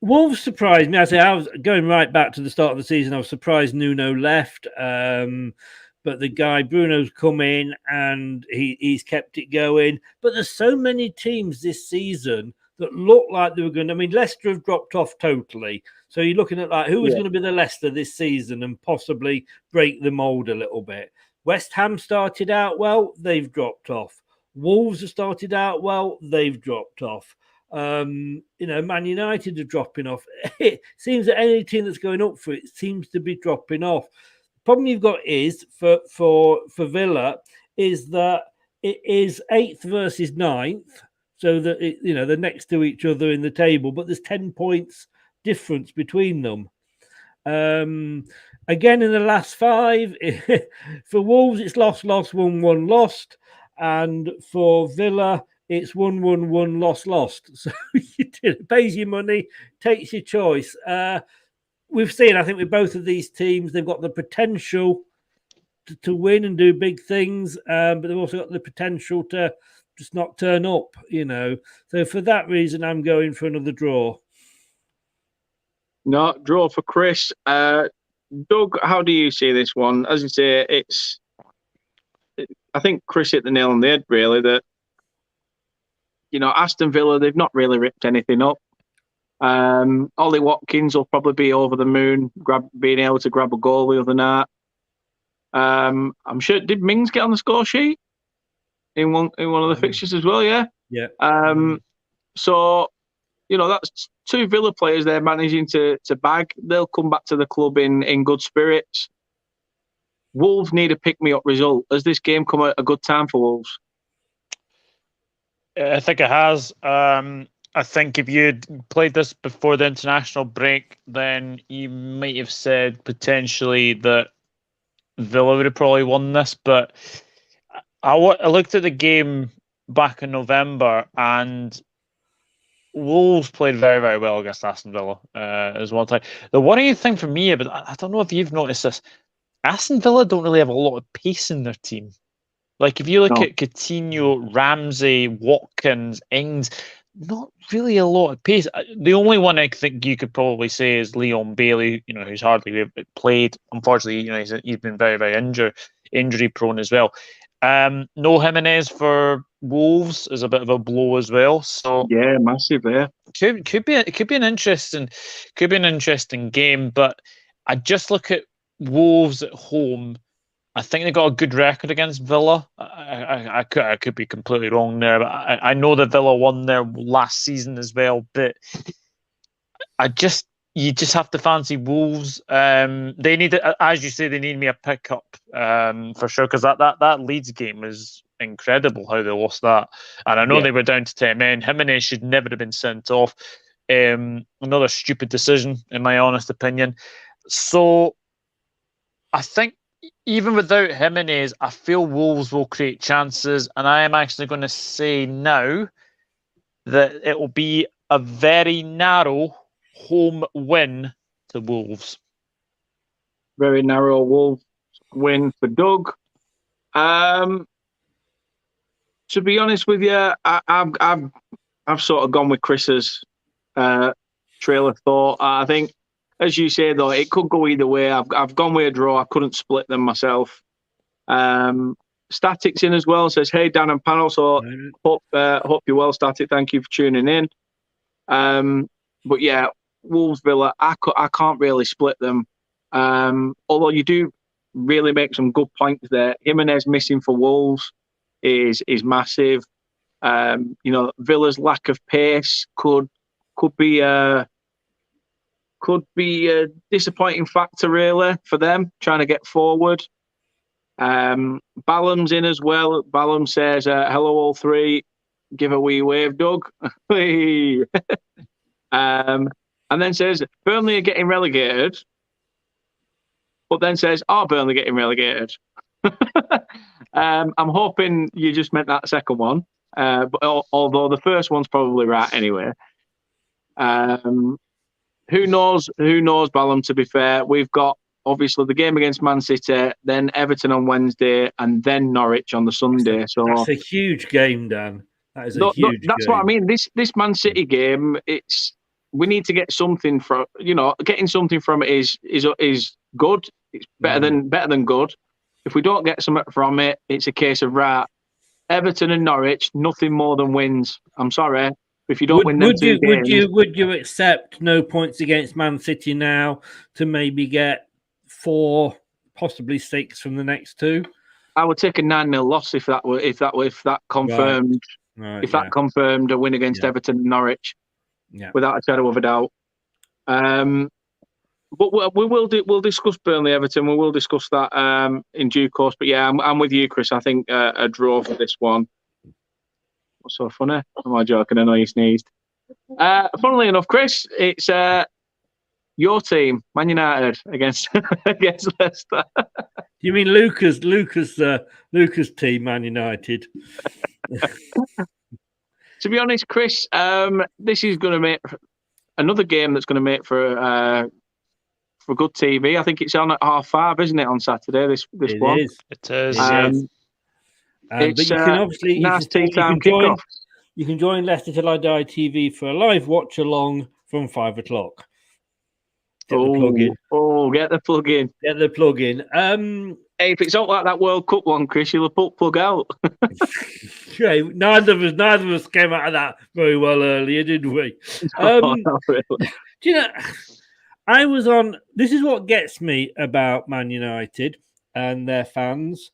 Wolves surprised me. I was going right back to the start of the season. I was surprised Nuno left, but the guy Bruno's come in and he's kept it going. But there's so many teams this season that look like they were going to... I mean, Leicester have dropped off totally. So you're looking at like who is going to be the Leicester this season and possibly break the mould a little bit. West Ham started out well, they've dropped off. Wolves have started out well, they've dropped off. Man United are dropping off. It seems that any team that's going up for it seems to be dropping off. The problem you've got is for Villa is that it is 8th versus 9th. so that they're next to each other in the table, but there's 10 points difference between them. Again, in the last 5, for Wolves, it's lost, 1-1, lost. And for Villa, it's 1-1, lost. So it pays your money, takes your choice. We've seen, I think, with both of these teams, they've got the potential to win and do big things, but they've also got the potential to just not turn up, So for that reason, I'm going for another draw. No, draw for Chris. Doug, how do you see this one? As you say, I think Chris hit the nail on the head, really, that, Aston Villa, they've not really ripped anything up. Ollie Watkins will probably be over the moon, being able to grab a goal the other night. I'm sure, did Mings get on the score sheet in one of the fixtures as well? Yeah. Yeah. So, that's 2 Villa players they're managing to bag. They'll come back to the club in good spirits. Wolves need a pick-me-up result. Has this game come at a good time for Wolves? I think it has. I think if you had played this before the international break, then you might have said potentially that Villa would have probably won this. But I looked at the game back in November, and Wolves played very, very well against Aston Villa as well. The worrying thing for me, but I don't know if you've noticed this, Aston Villa don't really have a lot of pace in their team. Like, if you look at Coutinho, Ramsey, Watkins, Ings, not really a lot of pace. The only one I think you could probably say is Leon Bailey, who's hardly played. Unfortunately, he's been very, very injury prone as well. No Jimenez for Wolves is a bit of a blow as well. So yeah, massive there. Could be an interesting game, but I just look at Wolves at home. I think they got a good record against Villa. I could be completely wrong there, but I know that Villa won there last season as well. But you just have to fancy Wolves. They need, as you say, they need me a pickup for sure, because that Leeds game was incredible how they lost that, and I know they were down to 10 men. Jimenez should never have been sent off. Another stupid decision, in my honest opinion. So I think, even without Jimenez, I feel Wolves will create chances, and I am actually going to say now that it will be a very narrow home win to Wolves. Very narrow Wolves win for Doug. To be honest with you, I've sort of gone with Chris's trail of thought. I think, as you say, though, it could go either way. I've gone with a draw. I couldn't split them myself. Static's in as well. Says, hey, Dan and panel. So hope you're well, Static. Thank you for tuning in. But yeah, Wolves Villa, I can't really split them. Although you do really make some good points there. Jimenez missing for Wolves is massive. Villa's lack of pace could be a disappointing factor, really, for them trying to get forward. Ballum's in as well. Ballum says, hello all three. Give a wee wave, Doug. And then says, Burnley are getting relegated. But then says, Burnley getting relegated? I'm hoping you just meant that second one. But although the first one's probably right anyway. Who knows, Ballum, to be fair. We've got, obviously, the game against Man City, then Everton on Wednesday, and then Norwich on the Sunday. That's a huge game, Dan. That is a huge game. That's what I mean. This Man City game, we need to get something from, getting something from it is good. It's better than good. If we don't get something from it, it's a case of, right, Everton and Norwich, nothing more than wins. I'm sorry. If you don't win them two games, would you accept no points against Man City now to maybe get 4, possibly 6 from the next 2? I would take a 9-0 loss if that confirmed. Right, that confirmed a win against Everton and Norwich, without a shadow of a doubt. But we'll discuss Burnley Everton. We will discuss that in due course. But yeah, I'm with you, Chris. I think a draw for this one. What's so funny? Am I joking? I know you sneezed. Funnily enough, Chris, it's your team, Man United, against against Leicester. You mean Lucas' team, Man United? To be honest, Chris, this is going to make another game that's going to make for good TV. I think it's on at 5:30, isn't it, on Saturday? This one. It is. It is. It's but you can obviously nice tea time kickoff. You can join Leicester Till I Die TV for a live watch along from 5 o'clock. Get the plug in. Oh, get the plug in. Get the plug in. Hey, if it's not like that World Cup one, Chris, you'll have plug out. Okay, neither of us came out of that very well earlier, did we? Not really. Do you know, I was on. This is what gets me about Man United and their fans.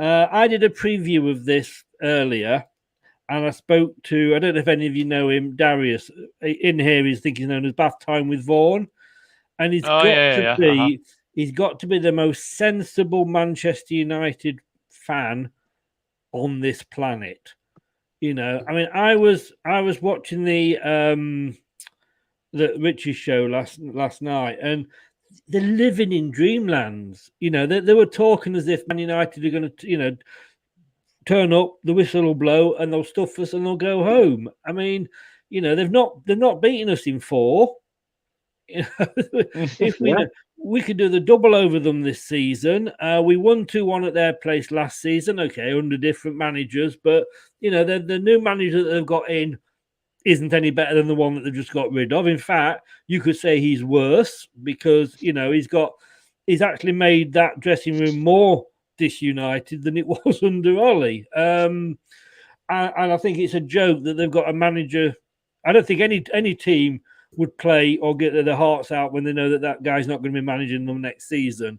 I did a preview of this earlier, and I spoke to, I don't know if any of you know him, Darius. In here, I think he's known as Bath Time with Vaughan. And he's he's got to be the most sensible Manchester United fan on this planet. You know, I mean, I was watching the Richie show last night, and they're living in dreamlands. You know, they were talking as if Man United are going to, turn up, the whistle will blow, and they'll stuff us and they'll go home. I mean, they've not beaten us in 4. If we could do the double over them this season. We won 2-1 at their place last season, okay, under different managers, but the new manager that they've got in isn't any better than the one that they've just got rid of. In fact, you could say he's worse because he's actually made that dressing room more disunited than it was under Ollie. And I think it's a joke that they've got a manager. I don't think any team would play or get their hearts out when they know that guy's not going to be managing them next season.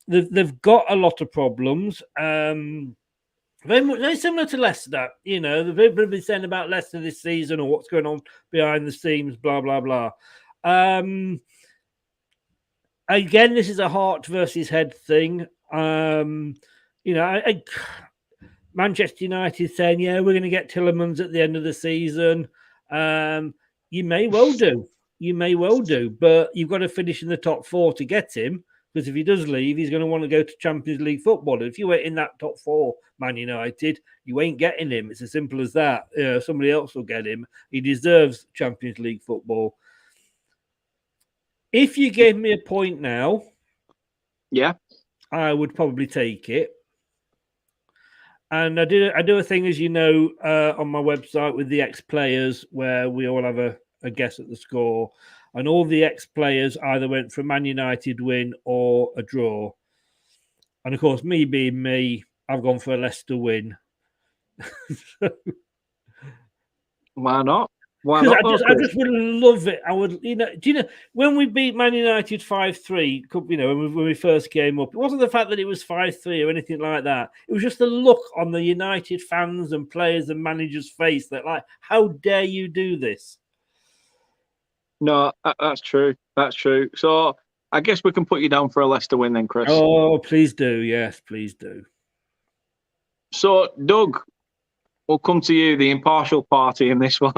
They've got a lot of problems. Very similar to Leicester. The people have been saying about Leicester this season or what's going on behind the scenes, blah, blah, blah. Again, this is a heart versus head thing. Manchester United saying, yeah, we're going to get Tielemans at the end of the season. You may well do, but you've got to finish in the top 4 to get him, because if he does leave, he's going to want to go to Champions League football. If you ain't in that top 4, Man United, you ain't getting him. It's as simple as that. Somebody else will get him. He deserves Champions League football. If you gave me a point now, yeah, I would probably take it. And I do a thing, as you know, on my website with the ex-players where we all have a guess at the score. And all the ex-players either went for a Man United win or a draw. And, of course, me being me, I've gone for a Leicester win. Why not? I just would love it. I would, when we beat Man United 5-3, when we first came up, it wasn't the fact that it was 5-3 or anything like that. It was just the look on the United fans and players and managers' face that, like, how dare you do this? No, that's true. That's true. So I guess we can put you down for a Leicester win then, Chris. Oh, please do. Yes, please do. So, Doug, we'll come to you, the impartial party in this one.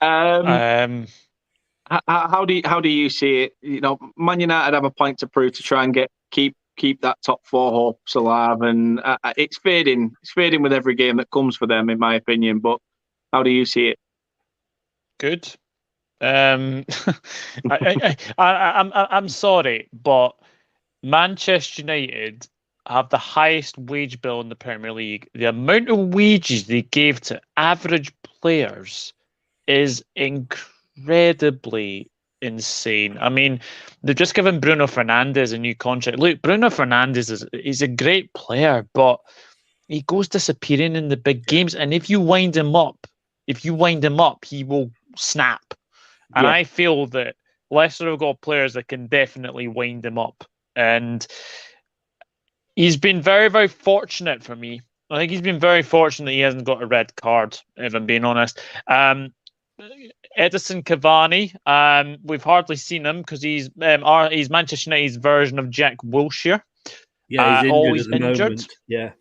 How do you see it? Man United have a point to prove to try and keep that top 4 hopes alive, and it's fading. It's fading with every game that comes for them, in my opinion. But how do you see it? Good. I'm sorry, but Manchester United have the highest wage bill in the Premier League. The amount of wages they gave to average players is incredibly insane. I mean, they've just given Bruno Fernandes a new contract. Look, Bruno Fernandes is a great player, but he goes disappearing in the big games. And if you wind him up, he will snap. And I feel that Leicester have got players that can definitely wind him up. And he's been very, very fortunate for me. I think he's been very fortunate he hasn't got a red card, if I'm being honest. Edison Cavani, we've hardly seen him because he's Manchester United's version of Jack Wilshere. Yeah, he's always injured. Injured. Yeah.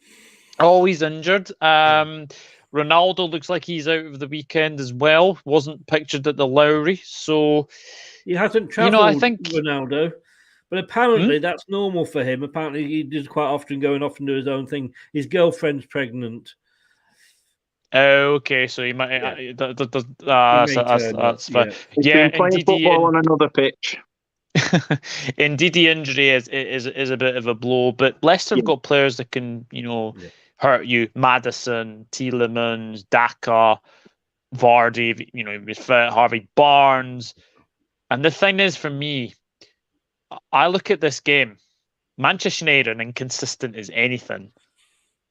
Always injured. Ronaldo looks like he's out of the weekend as well. Wasn't pictured at the Lowry, so he hasn't travelled. I think Ronaldo, but apparently that's normal for him. Apparently, he does quite often going off and do his own thing. His girlfriend's pregnant. Okay, so he might. That's fair. Yeah, playing football on another pitch. Ndidi injury is a bit of a blow, but Leicester have got players that can hurt you. Maddison, Tielemans, Daka, Vardy, he's fit, Harvey Barnes. And the thing is, for me, I look at this game. Manchester United are inconsistent as anything.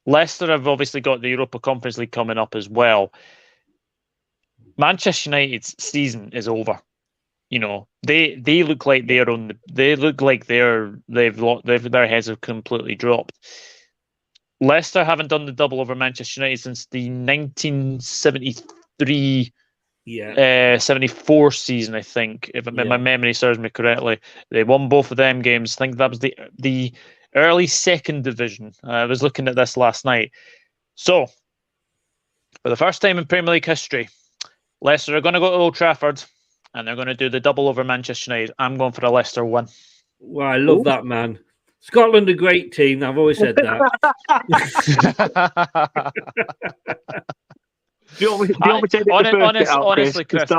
Leicester have obviously got the Europa Conference League coming up as well. Manchester United's season is over. They look like they're on the. They look like their heads have completely dropped. Leicester haven't done the double over Manchester United since the 1973, 74 season, I think, if my memory serves me correctly. They won both of them games. I think that was the early second division. I was looking at this last night. So, for the first time in Premier League history, Leicester are going to go to Old Trafford and they're going to do the double over Manchester United. I'm going for a Leicester win. Well, I love that, man. Scotland, a great team. I've always said that. Honestly, Chris,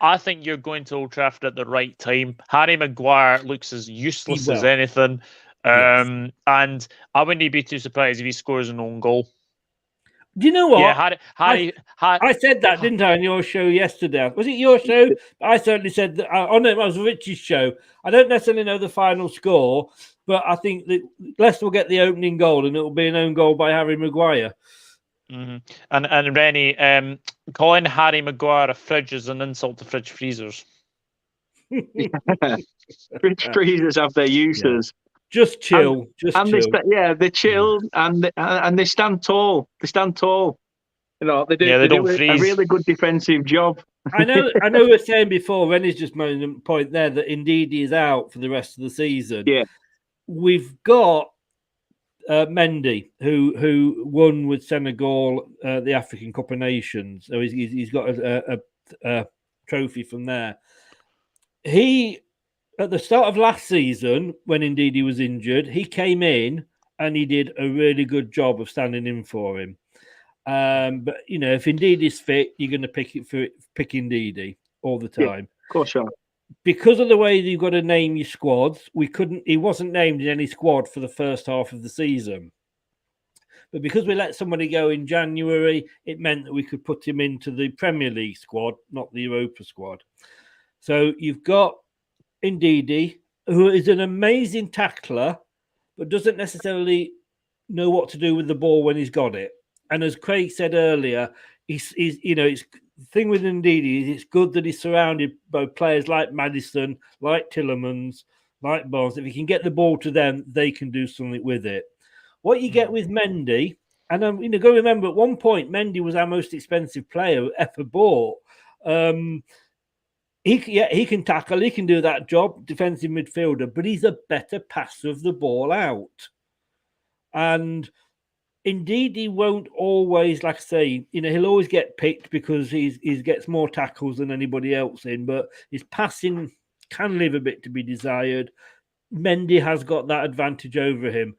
I think you're going to Old Trafford at the right time. Harry Maguire looks as useless as anything. And I wouldn't be too surprised if he scores an own goal. Do you know what? Yeah, Harry. I said that, didn't I, on your show yesterday? Was it your show? I certainly said that. It was Rich's show. I don't necessarily know the final score, but I think that Leicester will get the opening goal, and it will be an own goal by Harry Maguire. Mm-hmm. And Rennie, calling Harry Maguire a fridge is an insult to fridge freezers. Fridge freezers have their uses. Just chill. They chill and they stand tall. They stand tall. They do. They do a really good defensive job. I know. We were saying before. Rennie's just made a point there that indeed he is out for the rest of the season. Yeah, we've got Mendy who won with Senegal the African Cup of Nations. So he's got a trophy from there. He. At the start of last season, when indeed he was injured, he came in and he did a really good job of standing in for him. But if indeed is fit, you're going to pick Ndidi all the time. Yeah, of course, sure. Because of the way you've got to name your squads, he wasn't named in any squad for the first half of the season. But because we let somebody go in January, it meant that we could put him into the Premier League squad, not the Europa squad. So you've got Ndidi, who is an amazing tackler, but doesn't necessarily know what to do with the ball when he's got it. And as Craig said earlier, it's the thing with Ndidi is it's good that he's surrounded by players like Maddison, like Tielemans, like Barnes. If he can get the ball to them, they can do something with it. What you get with Mendy, and go remember at one point Mendy was our most expensive player ever bought. He can tackle, he can do that job, defensive midfielder, but he's a better passer of the ball out. And indeed, he won't always, like I say, he'll always get picked because he gets more tackles than anybody else in, but his passing can leave a bit to be desired. Mendy has got that advantage over him.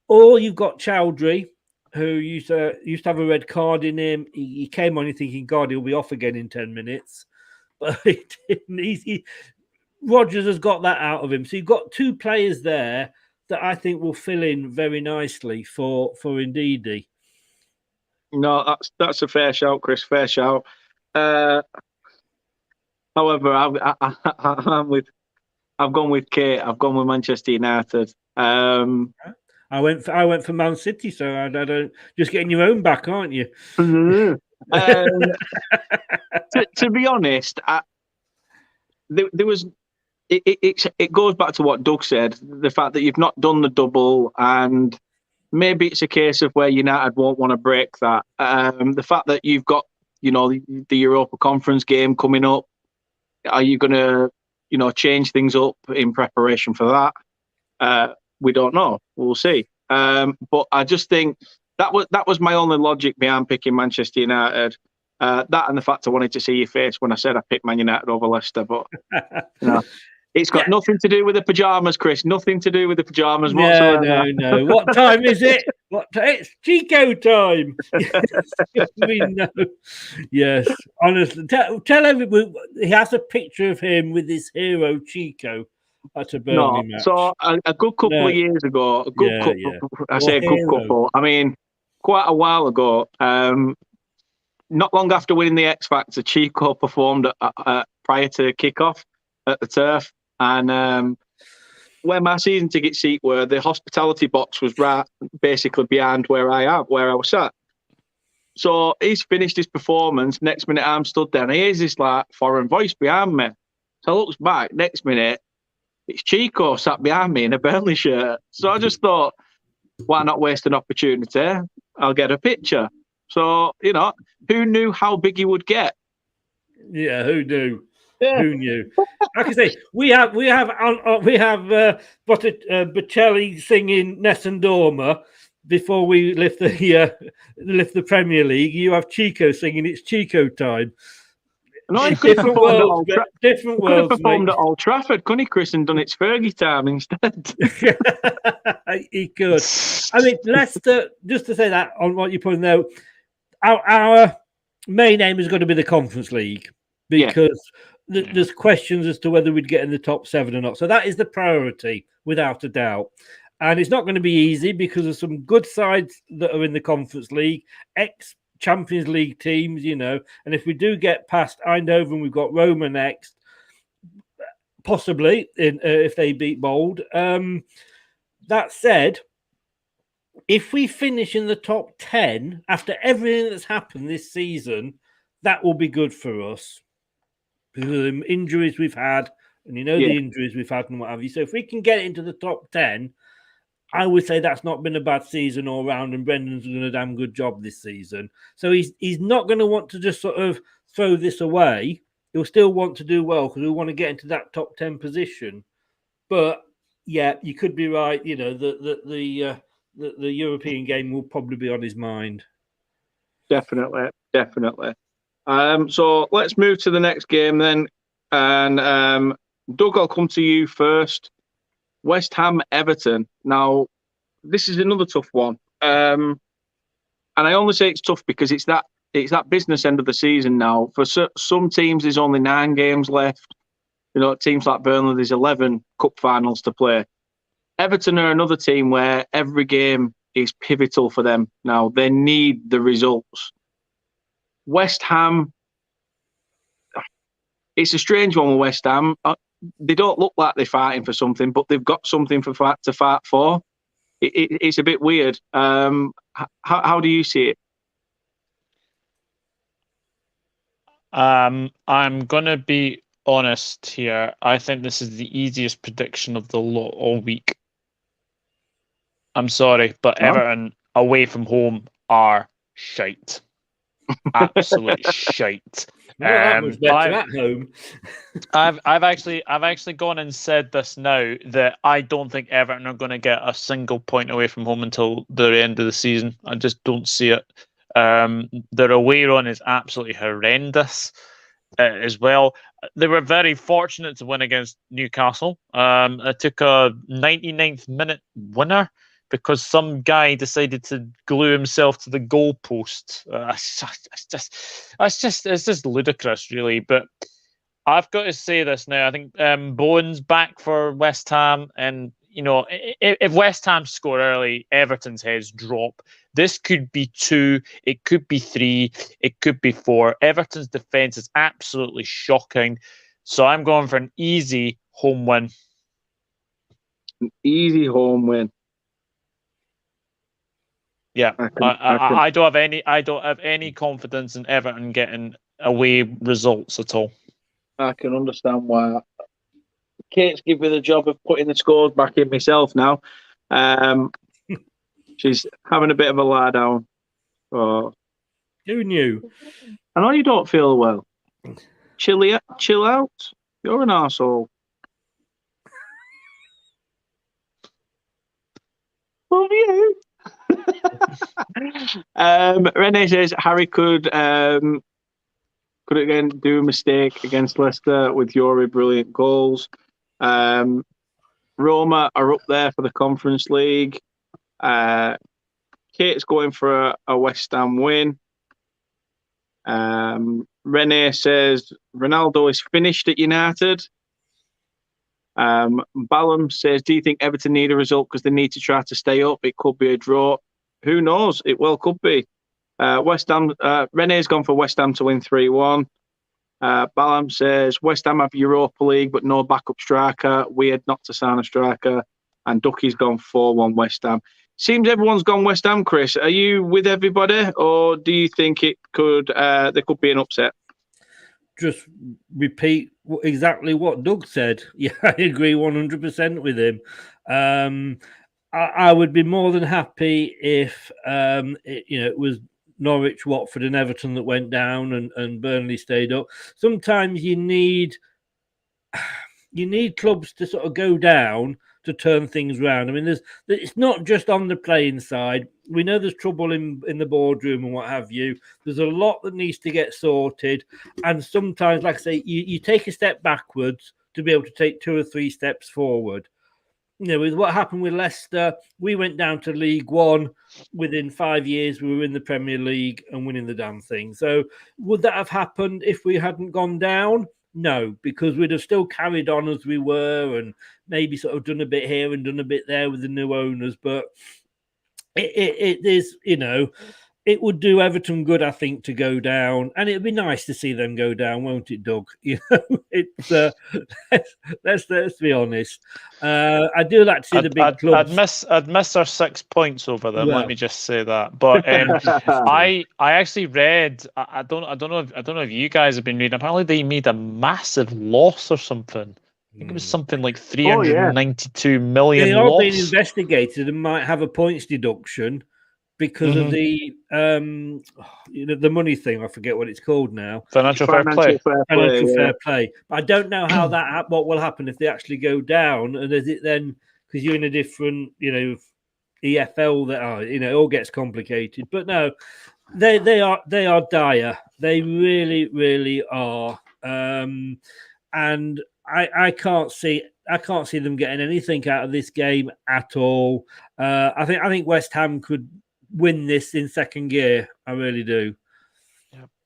Or you've got Chowdhury, who used to have a red card in him. He came on, you're thinking, God, he'll be off again in 10 minutes. But he didn't. Rodgers has got that out of him. So you've got two players there that I think will fill in very nicely for Ndidi. No, that's a fair shout, Chris. Fair shout. However, I've gone with Kate. I've gone with Manchester United. I went for Man City, so I don't just getting your own back, aren't you? To be honest, there was. It goes back to what Doug said, the fact that you've not done the double, and maybe it's a case of where United won't want to break that. The fact that you've got, the Europa Conference game coming up, are you going to, change things up in preparation for that? We don't know. We'll see. But I just think that was my only logic behind picking Manchester United. That and the fact I wanted to see your face when I said I picked Man United over Leicester. But it's got nothing to do with the pajamas, Chris. Nothing to do with the pajamas whatsoever. No. What time is it? It's Chico time. We know. Yes, honestly, tell everybody he has a picture of him with his hero Chico at a Burnley match. So a good couple of years ago, I say a good couple. I mean, quite a while ago. Not long after winning the X Factor, Chico performed prior to kickoff at the Turf, and where my season ticket seat were, the hospitality box was right basically behind where I was sat. So he's finished his performance. Next minute, I'm stood there, and he hears this like foreign voice behind me. So I looks back. Next minute, it's Chico sat behind me in a Burnley shirt. So I just thought, why not waste an opportunity? I'll get a picture. So, who knew how big he would get? Yeah, who knew? Yeah. Who knew? Like I say, we have Bocelli singing Nessun Dorma before we lift the Premier League. You have Chico singing "It's Chico time." No, he could have performed at Old Trafford, couldn't he, Chris, and done its Fergie time instead? He could. I mean, Leicester, just to say that on what you put out, our main aim is going to be the Conference League because there's questions as to whether we'd get in the top 7 or not. So that is the priority, without a doubt. And it's not going to be easy because there's some good sides that are in the Conference League, Champions League teams, and if we do get past Eindhoven, we've got Roma next, possibly if they beat Bold. That said, if we finish in the top 10 after everything that's happened this season, that will be good for us because of the injuries we've had, and the injuries we've had and what have you. So if we can get into the top 10, I would say that's not been a bad season all round, and Brendan's done a damn good job this season. So he's not going to want to just sort of throw this away. He'll still want to do well because we want to get into that top 10 position. But yeah, you could be right. The European game will probably be on his mind. Definitely. So let's move to the next game then, and Doug, I'll come to you first. West Ham Everton. Now, this is another tough one, and I only say it's tough because it's that business end of the season now. For some teams, there's only 9 games left. Teams like Burnley, there's 11 cup finals to play. Everton are another team where every game is pivotal for them now. They need the results. West Ham, it's a strange one with West Ham. They don't look like they're fighting for something, but they've got something to fight for. It's a bit weird. How do you see it? I'm going to be honest here. I think this is the easiest prediction of the lot all week. I'm sorry, but Everton away from home are shite. Absolute shite. That was better at home. I've actually gone and said this now that I don't think Everton are going to get a single point away from home until the end of the season. I just don't see it. Their away run is absolutely horrendous as well. They were very fortunate to win against Newcastle. It took a 99th minute winner because some guy decided to glue himself to the goalpost. It's just ludicrous, really. But I've got to say this now. I think Bowen's back for West Ham, and if West Ham score early, Everton's heads drop. This could be 2, it could be 3, it could be 4. Everton's defence is absolutely shocking. So I'm going for an easy home win. An easy home win. Yeah, I don't have any confidence in Everton getting away results at all. I can understand why. Kate's given me the job of putting the scores back in myself now. She's having a bit of a lie down. Oh. Who knew? I know you don't feel well. Chill out. You're an arsehole. Love you. Rene says Harry could again do a mistake against Leicester with your brilliant goals. Roma are up there for the Conference League. Kate's going for a West Ham win. Rene says Ronaldo is finished at United. Ballum says, do you think Everton need a result because they need to try to stay up? It could be a draw. Who knows? It well could be. West Ham. Rene's gone for West Ham to win 3-1. Ballum says West Ham have Europa League but no backup striker. Weird not to sign a striker. And Ducky's gone 4-1 West Ham. Seems everyone's gone West Ham, Chris. Are you with everybody, or do you think it could there could be an upset? Just repeat exactly what Doug said. Yeah, I agree 100% with him. I would be more than happy if it was Norwich, Watford, and Everton that went down, and Burnley stayed up. Sometimes you need clubs to sort of go down to turn things around. I mean, it's not just on the playing side. We know there's trouble in the boardroom and what have you. There's a lot that needs to get sorted. And sometimes, like I say, you take a step backwards to be able to take 2 or 3 steps forward. With what happened with Leicester, we went down to League One. Within 5 years, we were in the Premier League and winning the damn thing. So would that have happened if we hadn't gone down? No, because we'd have still carried on as we were and maybe sort of done a bit here and done a bit there with the new owners. But it is, it would do Everton good, I think, to go down. And it'd be nice to see them go down, won't it, Doug? It's let's be honest. I do like to see the big clubs. I'd miss our 6 points over them. Let me just say that. But I actually read. I don't know if you guys have been reading. Apparently, they made a massive loss or something. I think it was something like 392 million. They are loss. being investigated and might have a points deduction because of the the money thing. I forget what it's called now. Financial fair play. Fair play. But I don't know how what will happen if they actually go down, and is it then because you're in a different EFL that it all gets complicated. But no, they are dire. They really, really are. And I can't see them getting anything out of this game at all. I think West Ham could win this in second gear. I really do.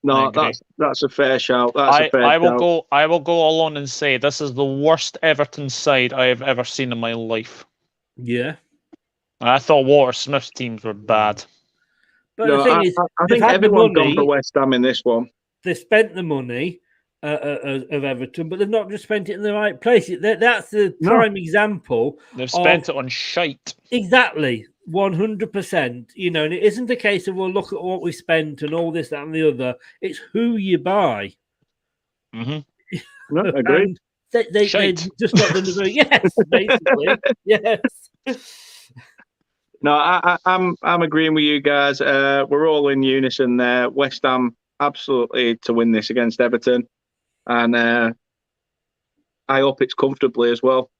No, that's a fair shout. I will go all on and say this is the worst Everton side I have ever seen in my life. Yeah. I thought Walter Smith's teams were bad. But the thing is, I think everyone's gone for West Ham in this one. They spent the money of Everton, but they've not just spent it in the right place. That's the prime example. They've spent it on shite. Exactly. 100%, and it isn't a case of, well, look at what we spent and all this, that, and the other. It's who you buy. Mm-hmm. No, I agree. They just got the yes, basically, yes. No, I'm agreeing with you guys. We're all in unison there. West Ham absolutely to win this against Everton, and I hope it's comfortably as well.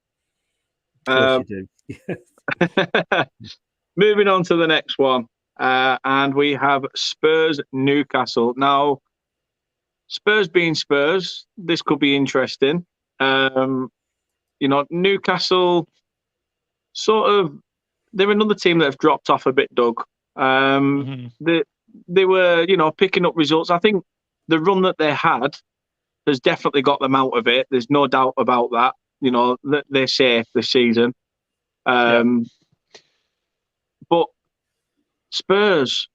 Of course you do. Yes. Moving on to the next one, and we have Spurs Newcastle. Now, Spurs being Spurs, this could be interesting. Newcastle, sort of, they're another team that have dropped off a bit, Doug. They were, picking up results. I think the run that they had has definitely got them out of it. There's no doubt about that. They're safe this season. But Spurs,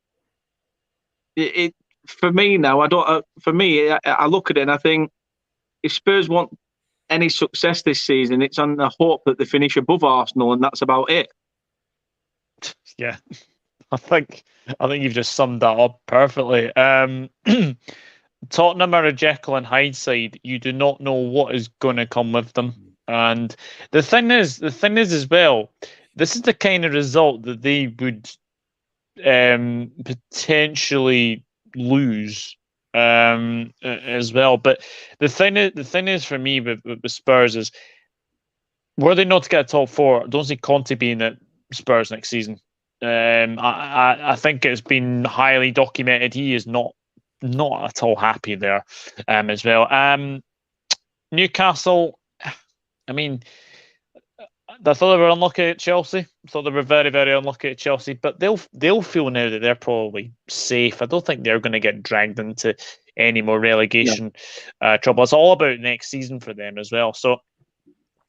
for me now, I look at it and I think if Spurs want any success this season, it's on the hope that they finish above Arsenal, and that's about it. Yeah, I think you've just summed that up perfectly. Tottenham are a Jekyll and Hyde side. You do not know what is going to come with them, and the thing is as well. This is the kind of result that they would potentially lose as well. But the thing is for me with Spurs is, were they not to get a top four, I don't see Conte being Spurs next season. I think it's been highly documented. He is not at all happy there, as well. Newcastle, I mean, I thought they were unlucky at Chelsea. I thought they were very, very unlucky at Chelsea. But they'll feel now that they're probably safe. I don't think they're going to get dragged into any more relegation trouble. It's all about next season for them as well. So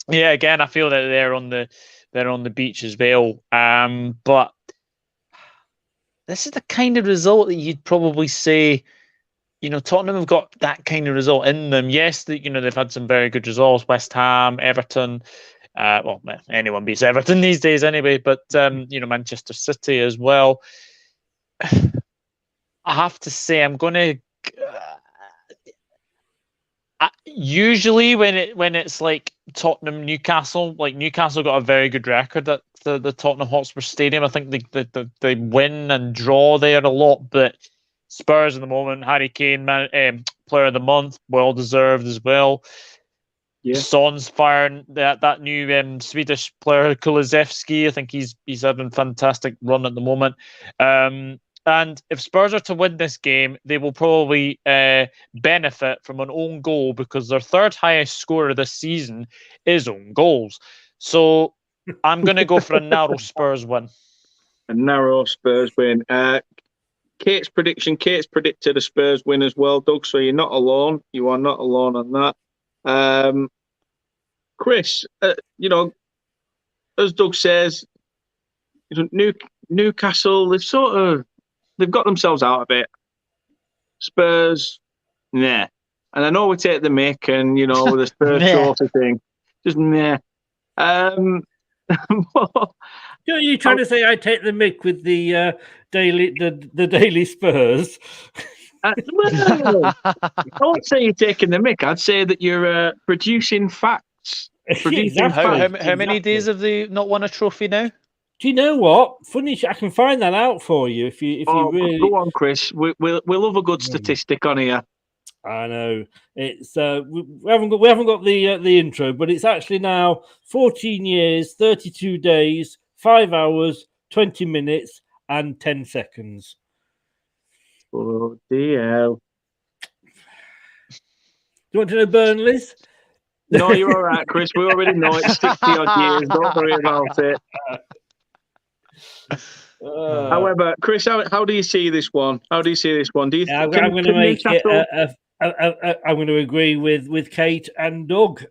yeah, again, I feel that they're on the beach as well. But this is the kind of result that you'd probably say, Tottenham have got that kind of result in them. Yes, they've had some very good results. West Ham, Everton. Well, anyone beats Everton these days anyway. But Manchester City as well. I have to say, I'm going to. Usually, when it's like Tottenham, Newcastle, like Newcastle got a very good record at the Tottenham Hotspur Stadium. I think they win and draw there a lot, but Spurs at the moment, Harry Kane, player of the month, well deserved as well. Yeah. Son's firing that new Swedish player Kulusevski. I think he's having a fantastic run at the moment. And if Spurs are to win this game, they will probably benefit from an own goal because their third highest scorer this season is own goals. So I'm going to go for a narrow Spurs win. A narrow Spurs win. Kate's prediction. Kate's predicted a Spurs win as well, Doug. So you're not alone. You are not alone on that. Chris, as Doug says, Newcastle, they've got themselves out of it. Spurs, nah. And I know we take the mick and, with the Spurs trophy thing. Just nah. You're trying to say I take the mick with the Daily Spurs? Well, I won't say you're taking the mick. I'd say that you're producing facts. How many days have they not won a trophy now? Do you know what? Funny, I can find that out for you if you really go on, Chris. We love a good statistic on here. I know it's we haven't got the intro, but it's actually now 14 years, 32 days, 5 hours, 20 minutes, and 10 seconds. Oh dear! Do you want to know Burnley's? No, you're all right, Chris. We already know it's 60 odd years. Don't worry about it. However, Chris, how do you see this one? Do you think I'm going to make it? I'm going to agree with Kate and Doug.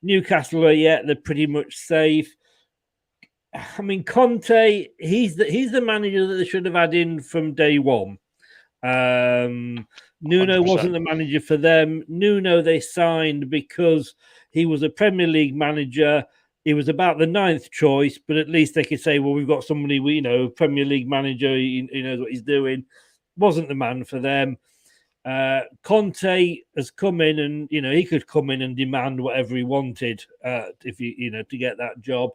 Newcastle, they're pretty much safe. I mean, Conte, he's the manager that they should have had in from day one. Nuno 100%. Wasn't the manager for them. Nuno they signed because he was a Premier League manager. He was about the 9th choice, but at least they could say, well, we've got somebody Premier League manager, he knows what he's doing. Wasn't the man for them. Conte has come in and, he could come in and demand whatever he wanted if to get that job.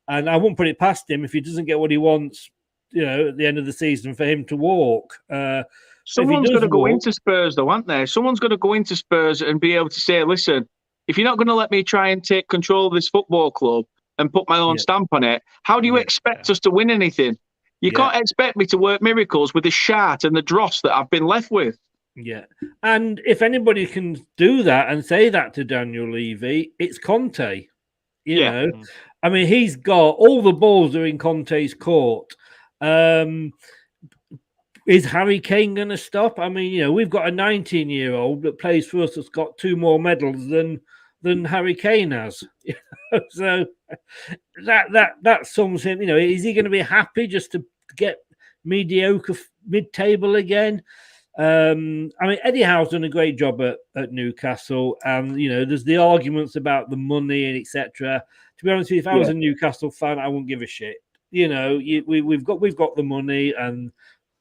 And I won't put it past him if he doesn't get what he wants, at the end of the season for him to walk. Someone's going to go into Spurs, though, aren't they? Someone's going to go into Spurs and be able to say, listen, if you're not going to let me try and take control of this football club and put my own stamp on it, how do you expect us to win anything? You can't expect me to work miracles with the shart and the dross that I've been left with. Yeah. And if anybody can do that and say that to Daniel Levy, it's Conte. You know, I mean, he's got all the balls are in Conte's court. Is Harry Kane going to stop? I mean, we've got a 19-year-old that plays for us that's got 2 more medals than Harry Kane has. So that sums him. Is he going to be happy just to get mediocre mid-table again? I mean, Eddie Howe's done a great job at Newcastle, and there's the arguments about the money and etc. To be honest with you, if I was a Newcastle fan, I wouldn't give a shit. We've got the money, and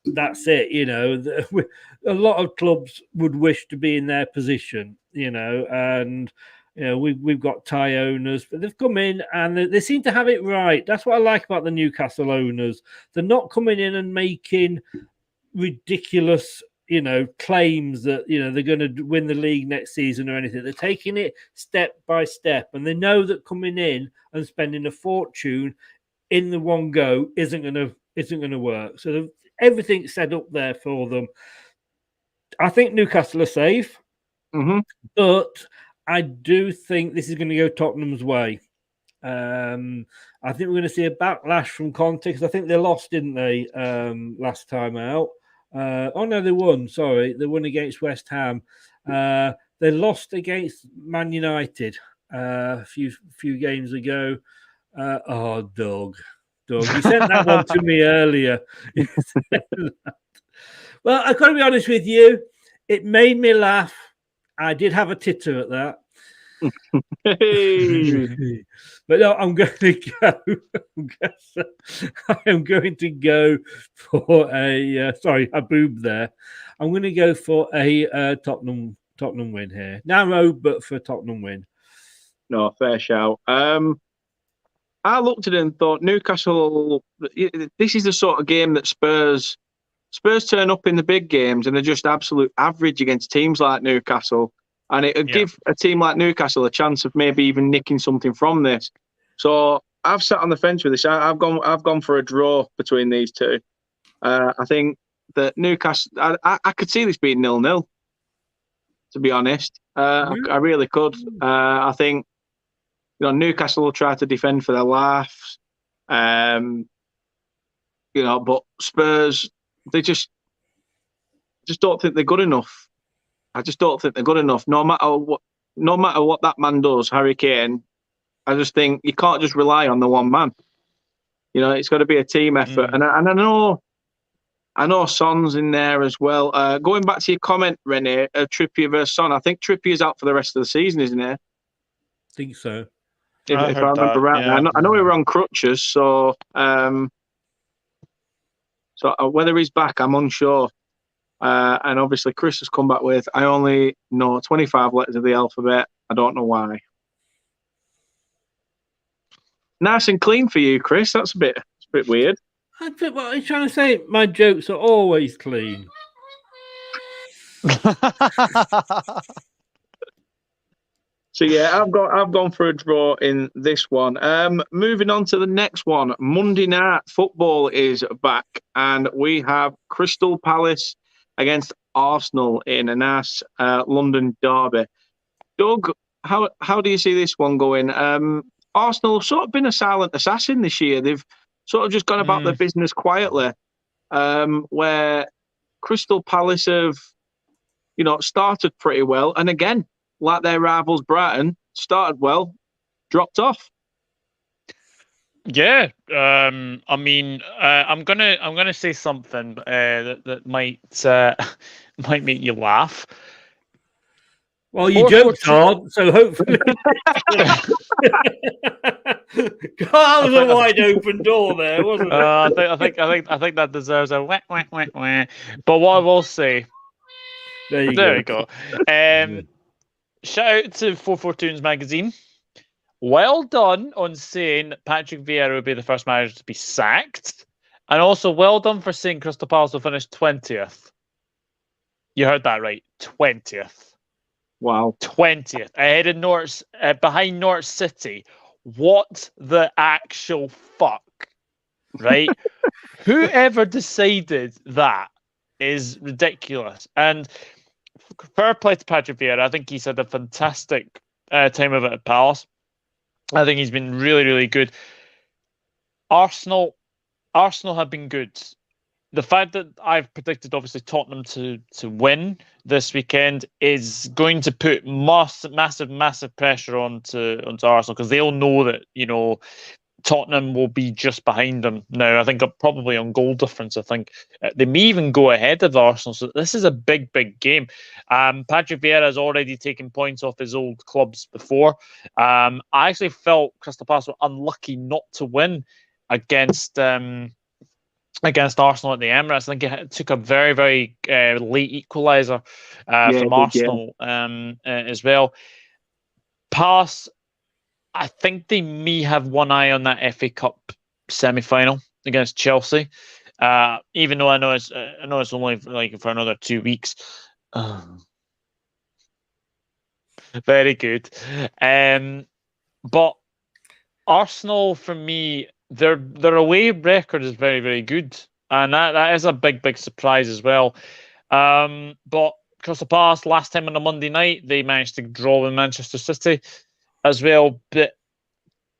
that's it. A lot of clubs would wish to be in their position. And we've got Thai owners, but they've come in and they seem to have it right. That's what I like about the Newcastle owners. They're not coming in and making ridiculous claims that they're going to win the league next season or anything. They're taking it step by step, and they know that coming in and spending a fortune in the one go isn't gonna work. So everything's set up there for them. I think Newcastle are safe, but I do think this is going to go Tottenham's way. I think we're going to see a backlash from Conte because I think they lost, didn't they, last time out? Oh no, they won. Sorry, they won against West Ham. They lost against Man United a few games ago. Doug, you sent that one to me earlier. Well, I've got to be honest with you. It made me laugh. I did have a titter at that. Hey. But no, I'm going to go. I am going to go for a. Sorry, I boobed there. I'm going to go for a Tottenham win here. Narrow, but for Tottenham win. No, fair shout. I looked at it and thought Newcastle. This is the sort of game that Spurs turn up in the big games and they're just absolute average against teams like Newcastle. And it would give a team like Newcastle a chance of maybe even nicking something from this. So I've sat on the fence with this. I've gone for a draw between these two. I think that Newcastle. I could see this being 0-0. To be honest, I really could. I think Newcastle will try to defend for their laughs. But Spurs, they just don't think they're good enough. I just don't think they're good enough. No matter what that man does, Harry Kane, I just think you can't just rely on the one man. It's got to be a team effort. And I know Son's in there as well. Going back to your comment, Rene, Trippier versus Son, I think Trippier's out for the rest of the season, isn't he? I think so. If I remember right. Yeah. I know we were on crutches, so whether he's back, I'm unsure. And obviously, Chris has come back with, I only know 25 letters of the alphabet. I don't know why. Nice and clean for you, Chris. That's a bit weird. What are you trying to say? My jokes are always clean. So yeah, I've gone for a draw in this one. Moving on to the next one. Monday night football is back, and we have Crystal Palace against Arsenal in a nice London derby. Doug, how do you see this one going? Arsenal have sort of been a silent assassin this year. They've sort of just gone about their business quietly, where Crystal Palace have, started pretty well, and again, like their rivals Brighton, started well, dropped off. Yeah, I'm gonna say something that might make you laugh. Well, you joked hard, so hopefully. That was a wide open door there, wasn't it? I think that deserves a wah, wah, wah, wah. But what I will say, there we go. Shout out to 442's magazine. Well done on saying that Patrick Vieira would be the first manager to be sacked. And also well done for saying Crystal Palace will finish 20th. You heard that right. 20th. Wow. 20th. Ahead of behind Norwich City. What the actual fuck? Right? Whoever decided that is ridiculous. And fair play to Patrick Vieira. I think he's had a fantastic time of it at Palace. I think he's been really, really good. Arsenal have been good. The fact that I've predicted, obviously, Tottenham to win this weekend is going to put massive pressure onto Arsenal, because they'll know that, Tottenham will be just behind them now. I think probably on goal difference. I think they may even go ahead of Arsenal. So this is a big game. Patrick Vieira has already taken points off his old clubs before. I actually felt Crystal Palace were unlucky not to win against Arsenal at the Emirates. I think it took a very, very late equaliser from Arsenal as well. Palace, I think they may have one eye on that FA Cup semi-final against Chelsea, even though I know it's only for another 2 weeks. Very good, but Arsenal for me their away record is very, very good, and that is a big surprise as well. But Crystal Palace last time on a Monday night, they managed to draw with Manchester City as well. But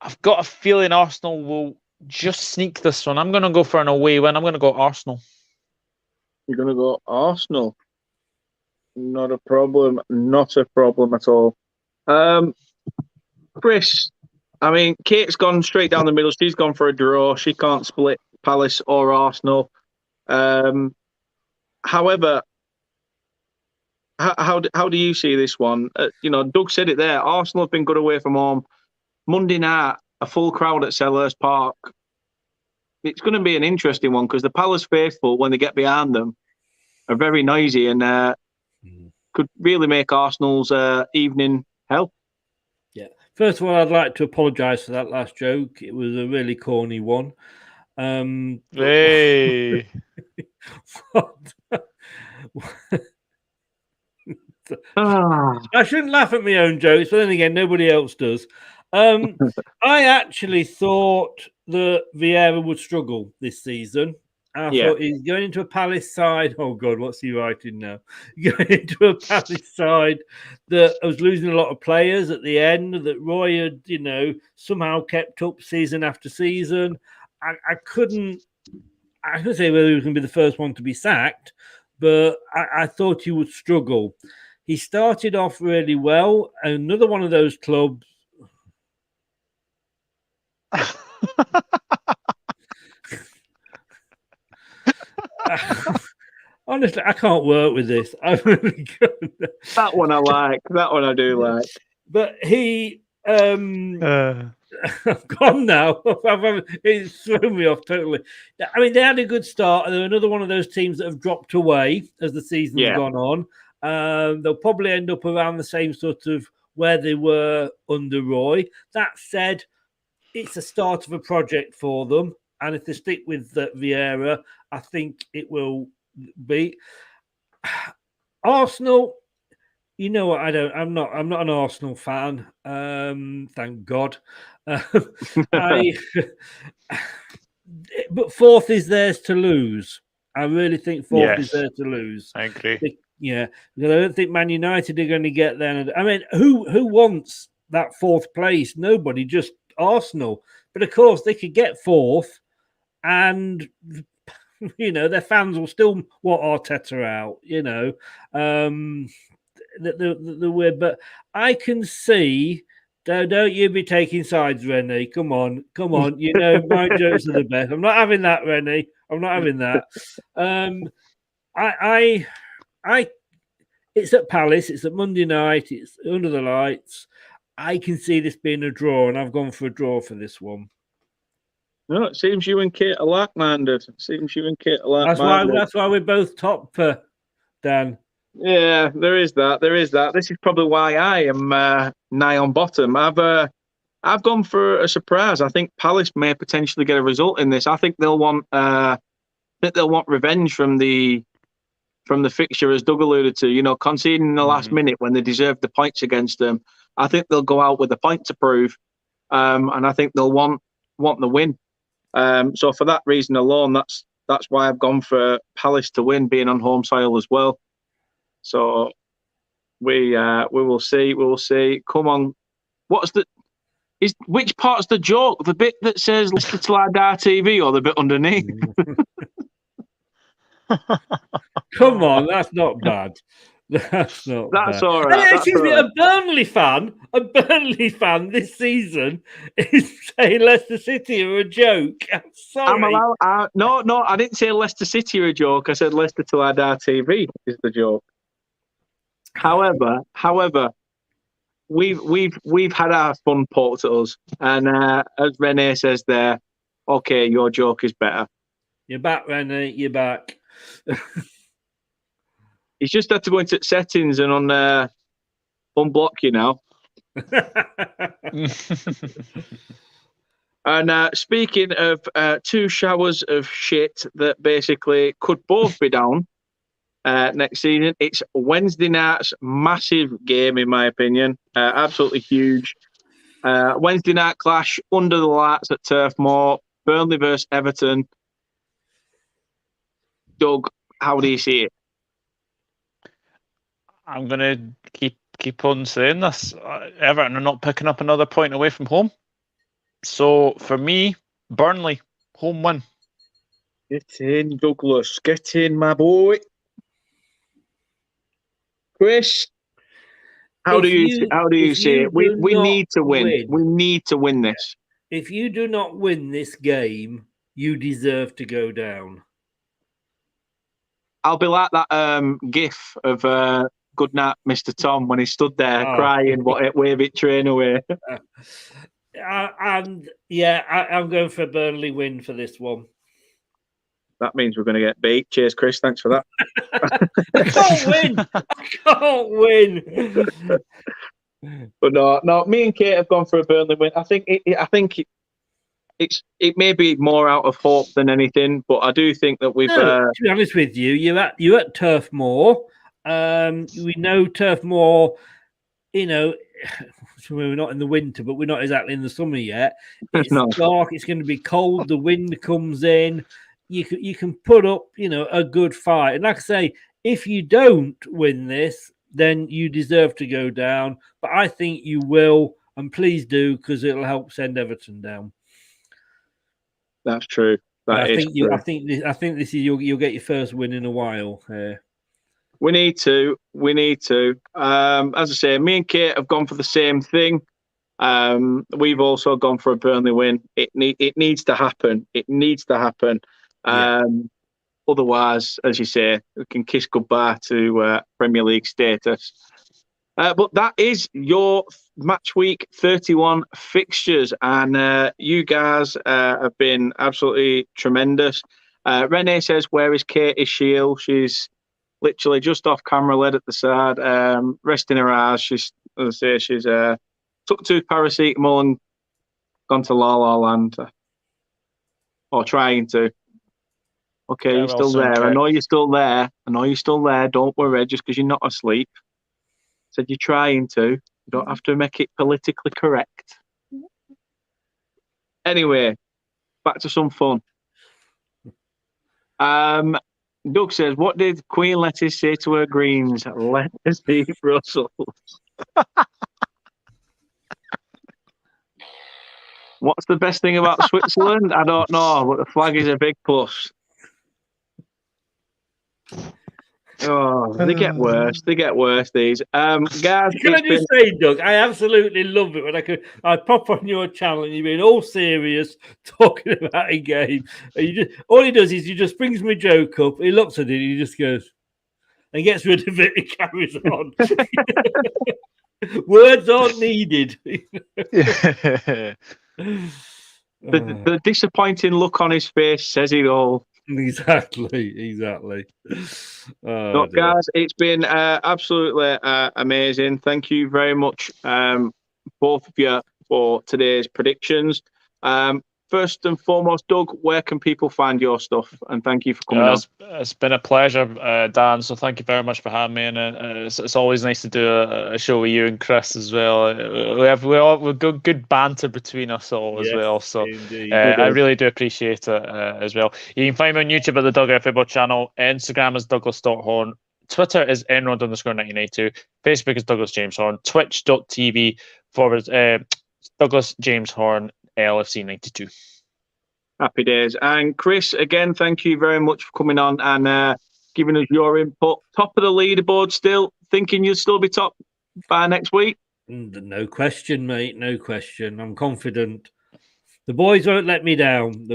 I've got a feeling Arsenal will just sneak this one. I'm going to go for an away win. I'm going to go Arsenal. You're going to go Arsenal. Not a problem. Not a problem at all. Chris, I mean, Kate's gone straight down the middle. She's gone for a draw. She can't split Palace or Arsenal. However, how do you see this one? Doug said it there. Arsenal have been good away from home. Monday night, a full crowd at Selhurst Park. It's going to be an interesting one because the Palace faithful, when they get behind them, are very noisy and could really make Arsenal's evening hell. Yeah. First of all, I'd like to apologise for that last joke. It was a really corny one. Hey. I shouldn't laugh at my own jokes, but then again, nobody else does. I actually thought that Vieira would struggle this season. I thought he's going into a Palace side. Oh, God, what's he writing now? Going into a Palace side that was losing a lot of players at the end, that Roy had, somehow kept up season after season. I couldn't say whether he was going to be the first one to be sacked, but I thought he would struggle. He started off really well. Another one of those clubs. Honestly, I can't work with this. I really can't. That one I like. That one I do like. But he, I've gone now. It's thrown me off totally. I mean, they had a good start, and they're another one of those teams that have dropped away as the season's gone on. They'll probably end up around the same sort of where they were under Roy. That said, it's a start of a project for them. And if they stick with Vieira, I think it will be. Arsenal, you know what? I'm not an Arsenal fan. Thank God. But fourth is theirs to lose. I really think fourth is theirs to lose. I agree. Because I don't think Man United are going to get there. I mean, who wants that fourth place? Nobody, just Arsenal. But of course, they could get fourth, and their fans will still want Arteta out. The weird. But I can see. Don't you be taking sides, Rennie? Come on. My jokes are the best. I'm not having that, Rennie. I'm not having that. It's at Palace. It's at Monday night. It's under the lights. I can see this being a draw, and I've gone for a draw for this one. No, it seems you and Kate are like-minded. That's why we're both top, Dan. Yeah, there is that. This is probably why I am nigh on bottom. I've gone for a surprise. I think Palace may potentially get a result in this. I think they'll want revenge from the fixture, as Doug alluded to. Conceding in the last minute when they deserved the points against them. I think they'll go out with a point to prove, and I think they'll want the win. So for that reason alone, that's why I've gone for Palace to win, being on home soil as well. So we will see. We will see. Come on, which part's the joke? The bit that says "Leicester till I die" TV, or the bit underneath? Come on, that's not bad. That's all right. Excuse me, a Burnley fan this season is saying Leicester City are a joke. I'm sorry. No, I didn't say Leicester City are a joke. I said Leicester till I die TV is the joke. However, we've had our fun poked at us, and as Renee says there, okay, your joke is better. You're back, Renee. You're back. He's just had to go into settings and unblock you now. And speaking of two showers of shit that basically could both be down next season, it's Wednesday night's massive game, in my opinion. Absolutely huge. Wednesday night clash under the lights at Turf Moor. Burnley versus Everton. Doug, how do you see it? I'm going to keep on saying this. Everton are not picking up another point away from home. So for me, Burnley, home win. Get in, Douglas. Get in, my boy. Chris, how do you see it? We need to win. We need to win this. If you do not win this game, you deserve to go down. I'll be like that gif of Good Night, Mr. Tom, when he stood there crying, wave it train away. I'm going for a Burnley win for this one. That means we're going to get beat. Cheers, Chris. Thanks for that. I can't win. But no. Me and Kate have gone for a Burnley win. I think it may be more out of hope than anything, but I do think that we've. To be honest with you, you're at Turf Moor. We know Turf Moor. We're not in the winter, but we're not exactly in the summer yet. It's dark. It's going to be cold. The wind comes in. You can put up, a good fight. And like I say, if you don't win this, then you deserve to go down. But I think you will, and please do, because it'll help send Everton down. That's true. I think this is you'll get your first win in a while here. We need to. As I say, me and Kate have gone for the same thing. We've also gone for a Burnley win. It needs to happen. It needs to happen. Otherwise, as you say, we can kiss goodbye to Premier League status. But that is your match week 31 fixtures, and you guys have been absolutely tremendous. Renee says, "Where is Katie Shield?" She's literally just off camera, led at the side, resting her eyes. She's took 2 paracetamol and gone to La La Land, or trying to. Okay, you're still there. I know you're still there. Don't worry, just because you're not asleep. Said you're trying to. You don't have to make it politically correct. Anyway, back to some fun. Doug says, "What did Queen Lettuce say to her greens? Let us eat Brussels." What's the best thing about Switzerland? I don't know, but the flag is a big plus. Oh, they get worse. These guys. Can I just say, Doug, I absolutely love it when I pop on your channel and you're being all serious talking about a game. And all he does is he just brings me a joke up. He looks at it, and he just goes and gets rid of it and carries on. Words aren't needed. The disappointing look on his face says it all. Exactly. Look, guys, it's been absolutely amazing. Thank you very much, both of you, for today's predictions. First and foremost, Doug, where can people find your stuff? And thank you for coming on. It's been a pleasure, Dan. So thank you very much for having me. And it's always nice to do a show with you and Chris as well. We've got good banter between us all as well. So I really do appreciate it as well. You can find me on YouTube at the Dugout Football channel. Instagram is Douglas.Horn. Twitter is Enrod_1982. Facebook is Douglas James Horn. Twitch.tv Douglas James Horn. LFC 92. Happy days. And Chris, again, thank you very much for coming on and giving us your input. Top of the leaderboard still. Thinking you'll still be top by next week? No question, mate. No question. I'm confident. The boys won't let me down.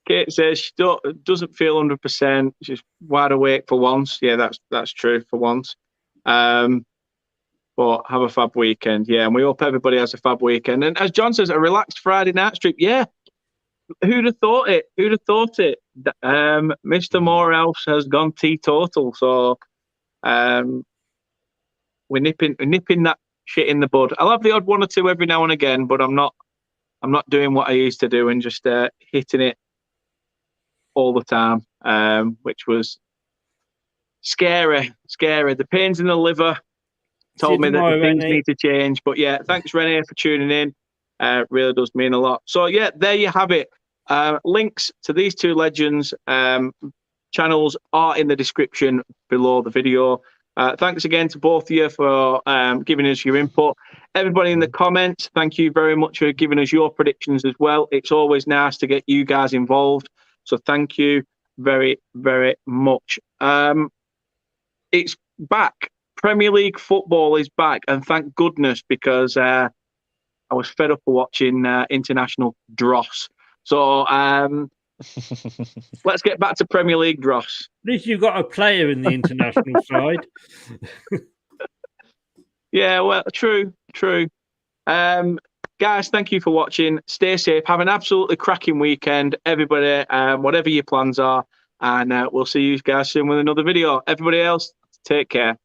Kate says she doesn't feel 100%. She's wide awake for once. Yeah, that's true for once. But have a fab weekend. Yeah, and we hope everybody has a fab weekend. And as John says, a relaxed Friday night strip. Yeah. Who'd have thought it? Mr. Morehouse has gone teetotal. So we're nipping that shit in the bud. I'll have the odd one or two every now and again, but I'm not doing what I used to do and just hitting it all the time, which was scary. The pains in the liver told me that things need to change. But yeah, thanks, Renee, for tuning in. Really does mean a lot. So, yeah, there you have it. Links to these two legends' channels are in the description below the video. Thanks again to both of you for giving us your input. Everybody in the comments, thank you very much for giving us your predictions as well. It's always nice to get you guys involved. So thank you very, very much. It's back. Premier League football is back, and thank goodness, because I was fed up of watching international dross. So let's get back to Premier League dross. At least you've got a player in the international side. Yeah, well, true. Guys, thank you for watching. Stay safe. Have an absolutely cracking weekend, everybody, whatever your plans are. And we'll see you guys soon with another video. Everybody else, take care.